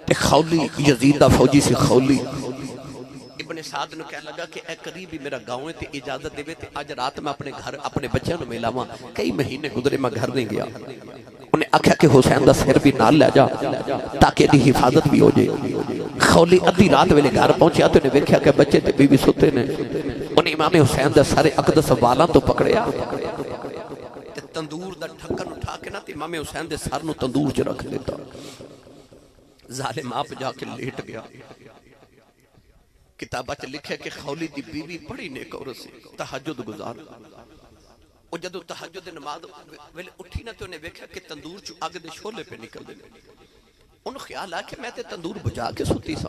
تے خولی یزید دا فوجی سے خولی ابن سعد نے کہنے لگا کہ اے قریبی میرا گاؤں ہے تے اجازت دے تے آج رات میں اپنے گھر اپنے بچوں نو ملاواں۔ کئی مہینے گزرے میں گھر نہیں گیا۔ انہیں آکھیا کہ حسین دا سر بھی نال لے جا تاکہ دی حفاظت بھی ہو جائے۔ خولی ادھی رات ویلے گھر پہنچیا تو انہیں ویکھیا کہ بچے تے بی بی ستے نے۔ انہیں امام حسین دا سارے اقدس والاں تو پکڑیا تے تندور دا ڈھکن اٹھا کے نا تے امام حسین دے سر نو تندور چ رکھ دیتا۔ ظالم آپ جا کے لیٹ گیا۔ کتابہ چ لکھے کہ خولی دی بیوی بڑی نیک عورت سی، تہجد گزار۔ اور جدو تہجد نماز ویلے اٹھی نہ تو انہیں ویکھا کہ تندور چو آگ دے شولے پہ نکل دے۔ انہوں خیال آیا کہ میں تے تندور بجا کے سوتی سا۔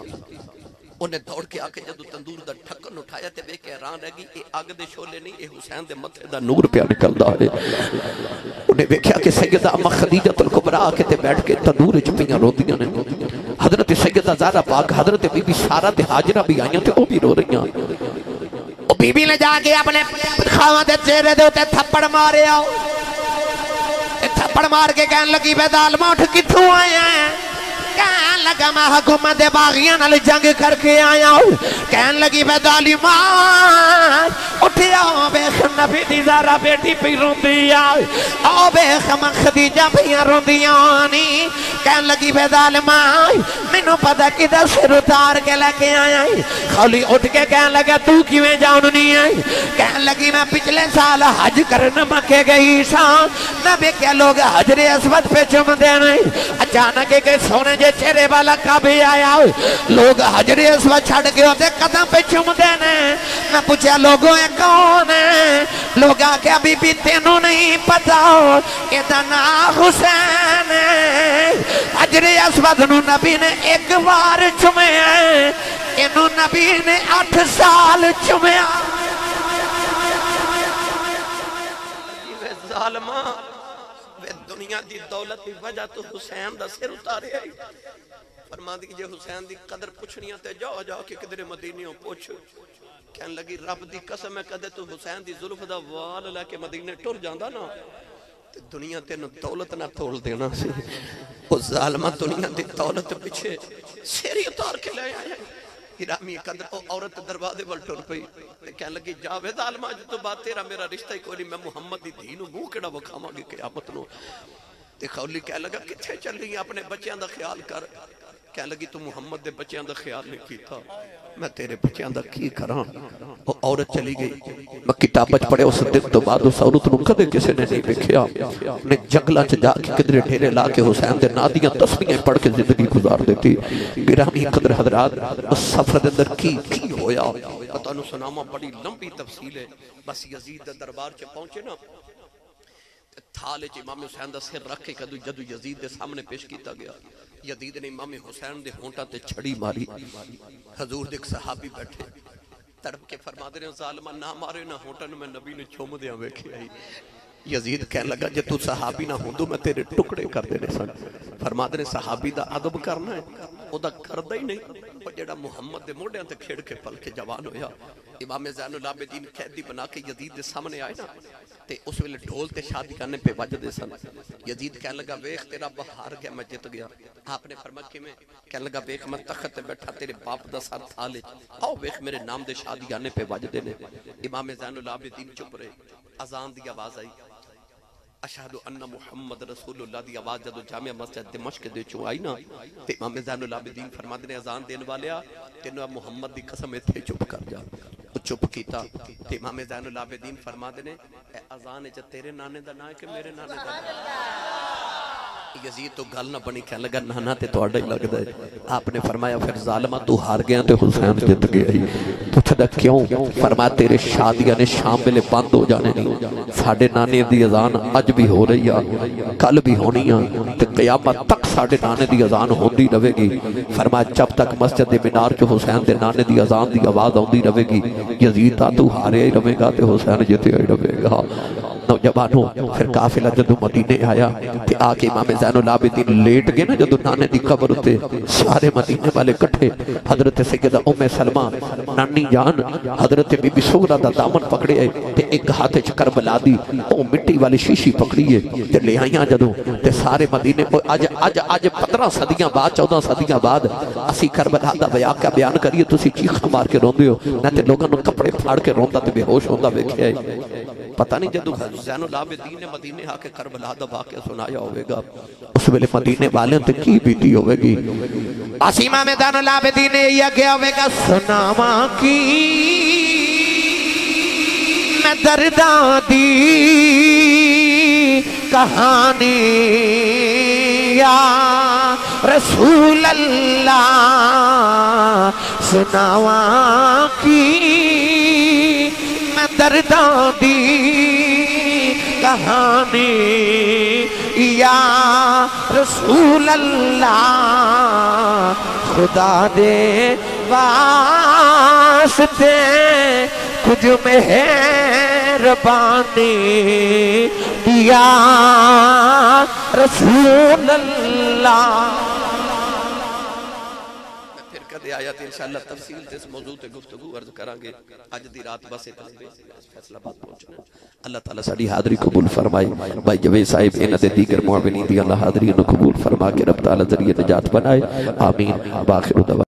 انہیں دوڑ کے آکے جدو تندور دا ٹھکن اٹھایا تے ویکھے حیران رہ گئی، اے آگ دے شولے نہیں، اے حسین دے متھے دا نور پہ نکل دا ہے۔ انہیں ویکھا کہ سیدہ اما خدیجہ الکبریٰ آکے تے بیٹھ کے تندور چپیاں رو دیاں نے۔ حضرت سیدہ زہرا پاک، حضرت بی بی سارہ تے حاجرہ بھی آئیاں تے وہ بھی رو رہی ہیں۔ بی بی نے جا کے اپنے خواہاں دے چہرے دے ہوتے تھپڑ مارے آؤ، تھپڑ مار کے کہنے لگی بے ظالمہ اٹھ کتھوں آیا ہے؟ کہنے لگا میں حکومت دے باغیاں نال جنگ کر کے آیا ہوں۔ کہنے لگی بے ظالمہ اٹھی آؤ، بیخ نبی دی زہرا بیٹی پی روندی آؤ، آؤ بیخ من خدیجہ پی روندی آنی۔ کہنے لگی بے ظالمہ مینوں پتا کدھر سر اتار کے لے کے آیا ہی خولی اٹھ کے کہنے لگا تو کیویں جاؤں نہیں آئی کہنے لگی میں پچھلے سال حج کرنے مکے گئی سان میں دیکھیا لوگ حجر اسود پہ چم دینے اچانک ایک سونے جے چہرے والا کعبے آیا لوگ حجر اسود چھڑ کے ہوتے قدم پہ چم دینے میں پوچھا لوگوں یہ کون ہے لوگ آکے ابھی بھی تینوں نہیں پتا کہ دنا حسین ہے حجر اسود نو نبی نے ایک بار چمیا انہوں نبی نے 8 سال چمیا ظالمہ دنیا دی دولت دی وجہ تو حسین دا سر اتارے آئی فرما دی کہ جے حسین دی قدر پوچھنیاں تے جاؤ جاؤ کہ کدھر مدینیوں پوچھ کہنے لگی رب دی قسم ہے کدھے تو حسین دی ظلف دا وال لے کے مدینے ٹر جاندہ نا دنیا تینوں دولت نہ تول دینا سی وہ ظالمہ دنیا دی دولت پچھے سیری اتار کے لے آیا گرامی قدر او عورت دروازے وال ٹر پئی کہنے لگی جاوے ظالمہ جو تو بات تیرا میرا رشتہ ہی کوئی نہیں میں محمد دی دینوں منہ کڑا وکھاواں گی قیامت نو تے خولی کہنے لگا کتھے چل رہی اپنے بچیاں دا خیال کر کہنے لگی تو محمد دے بچیاں دا خیال نہیں کیتا میں تیرے بچیاں دا کی کراں وہ عورت چلی گئی میں کتابت پڑھے اس دن تو بعد اس عورت نو کدے کسی نے نہیں بکھیا نے جنگلہ چ جا کے کدرے ڈھیرے لا کے حسین دے نادیاں تسبیحیں پڑھ کے زندگی گزار دیتی گرامی قدر حضرات اس سفر دے اندر کی ہویا پتہ نو سناما بڑی لمبی تفصیل ہے بس یزید دے دربار چ پہنچے نا تھالے چ امام حسین دا سر رکھ کے جدو یزید دے سامنے پیش کیتا گیا یزید نے امام حسین دے ہونٹاں تے چھڑی ماری حضور دے ایک صحابی بیٹھے تڑپ کے فرما دے رہے ظالمہ نہ مارے نہ ہونٹاں میں نبی نے چوم دیاں ویکھے آئی یزید کہنے لگا جے تو صحابی نہ ہوندو میں تیرے ٹکڑے کر دینے سن فرما دے صحابی دا ادب کرنا ہے او دا کردہ ہی نہیں وہ جڑا محمد دے موڑے تے کھیڑ کے پل کے جوان ہویا امام زین العابدین قیدی بنا کے یزید دے سامنے آئے نا تے اس ویلے ڈھول تے شادی کرنے پہ وجہ دے سن یزید کہنے لگا ویخ تیرا بہار گیا میں جت گیا آپ نے فرمایا کہ میں کہنے لگا ویخ میں تخت بیٹھا تیرے باپ دا سر تھالے آؤ ویخ میرے نام دے شادی کرنے پہ وجہ دینے امام زین العابدین چپ رہے اذان دی آواز آئی اشہدو ان محمد رسول اللہ دی آواز جدو جامعہ مسجد دمشق دے چوں آئی نا تے امام زین العابدین فرما دینے اذان دین والیا تینو محمد دی قسم اتھے چپ کر جا وہ چپ کیتا تے امام زین العابدین فرما دینے اے اذان جا تیرے نانے دا نا ہے کہ میرے نانے دا نا یزید تو گل نہ بنی کہنے لگا نانا تے تو آڈا ہی لگ دے آپ نے فرمایا پھر ظالمہ تو ہار گیا تے حسین جت گیا ہی پوچھا کیوں فرمایا تیرے شادیاں نے شام ملے بند ہو جانے نہیں ساڑھے نانے دی اذان اج بھی ہو رہی ہے کل بھی ہونی ہے تے قیامت تک ساڑھے نانے دی اذان ہوندی رہے گی فرمایا جب تک مسجد مینار چ حسین دے نانے دی اذان دی آواز ہوندی رہے گی یزید تو ہارے ہی رہے گا تے حسین جتے ہی رہے گا نوجوانوں پھر قافلہ جدو مدینے آیا تے آکے امام زین العابدین لیٹ گئے نا جدو نانے دی قبر ہوتے سارے مدینے والے کٹھے حضرت سیدہ ام سلمہ نانی جان حضرت بی بی سغرا دا دامن پکڑے آئے تے ایک ہاتھ کربلا دی او مٹی والی شیشی پکڑی ہے تے لے آئیاں جدو تے سارے مدینے آج 15 صدیاں بعد 14 صدیاں بعد اسی کربلا دا واقعہ بیان کریے تسی چیخ مار کے روندے ہو نہ تے لوگاں نوں کپڑے پھاڑ کے روندا تے بے ہوش ہوندا ویکھیا ہے پتہ نہیں جدو زین العابدین نے مدینے آ کے کربلا دا واقعہ سنایا ہوئے گا اس ویلے مدینے والے تے کی بیتی ہوئے گی امام زین العابدین نے یہ کیا ہوئے گا سناواں کی میں درداں دی کہانی یا رسول اللہ سناواں کی میں درداں دی کہانی یا رسول اللہ خدا دے واسطے کچھ مہربانی یا رسول اللہ آیات انشاءاللہ تفصیل تے اس موضوع تے گفتگو عرض کرانگے آج دی رات بس فیصلہ بات پہنچنا اللہ تعالیٰ ساڑی حاضری قبول فرمائی بھائی جوید صاحب انہ دے دیگر معاونین دی اللہ حاضری انہ قبول فرما کے رب تعالیٰ ذریعہ نجات بنائے آمین باخر دعوان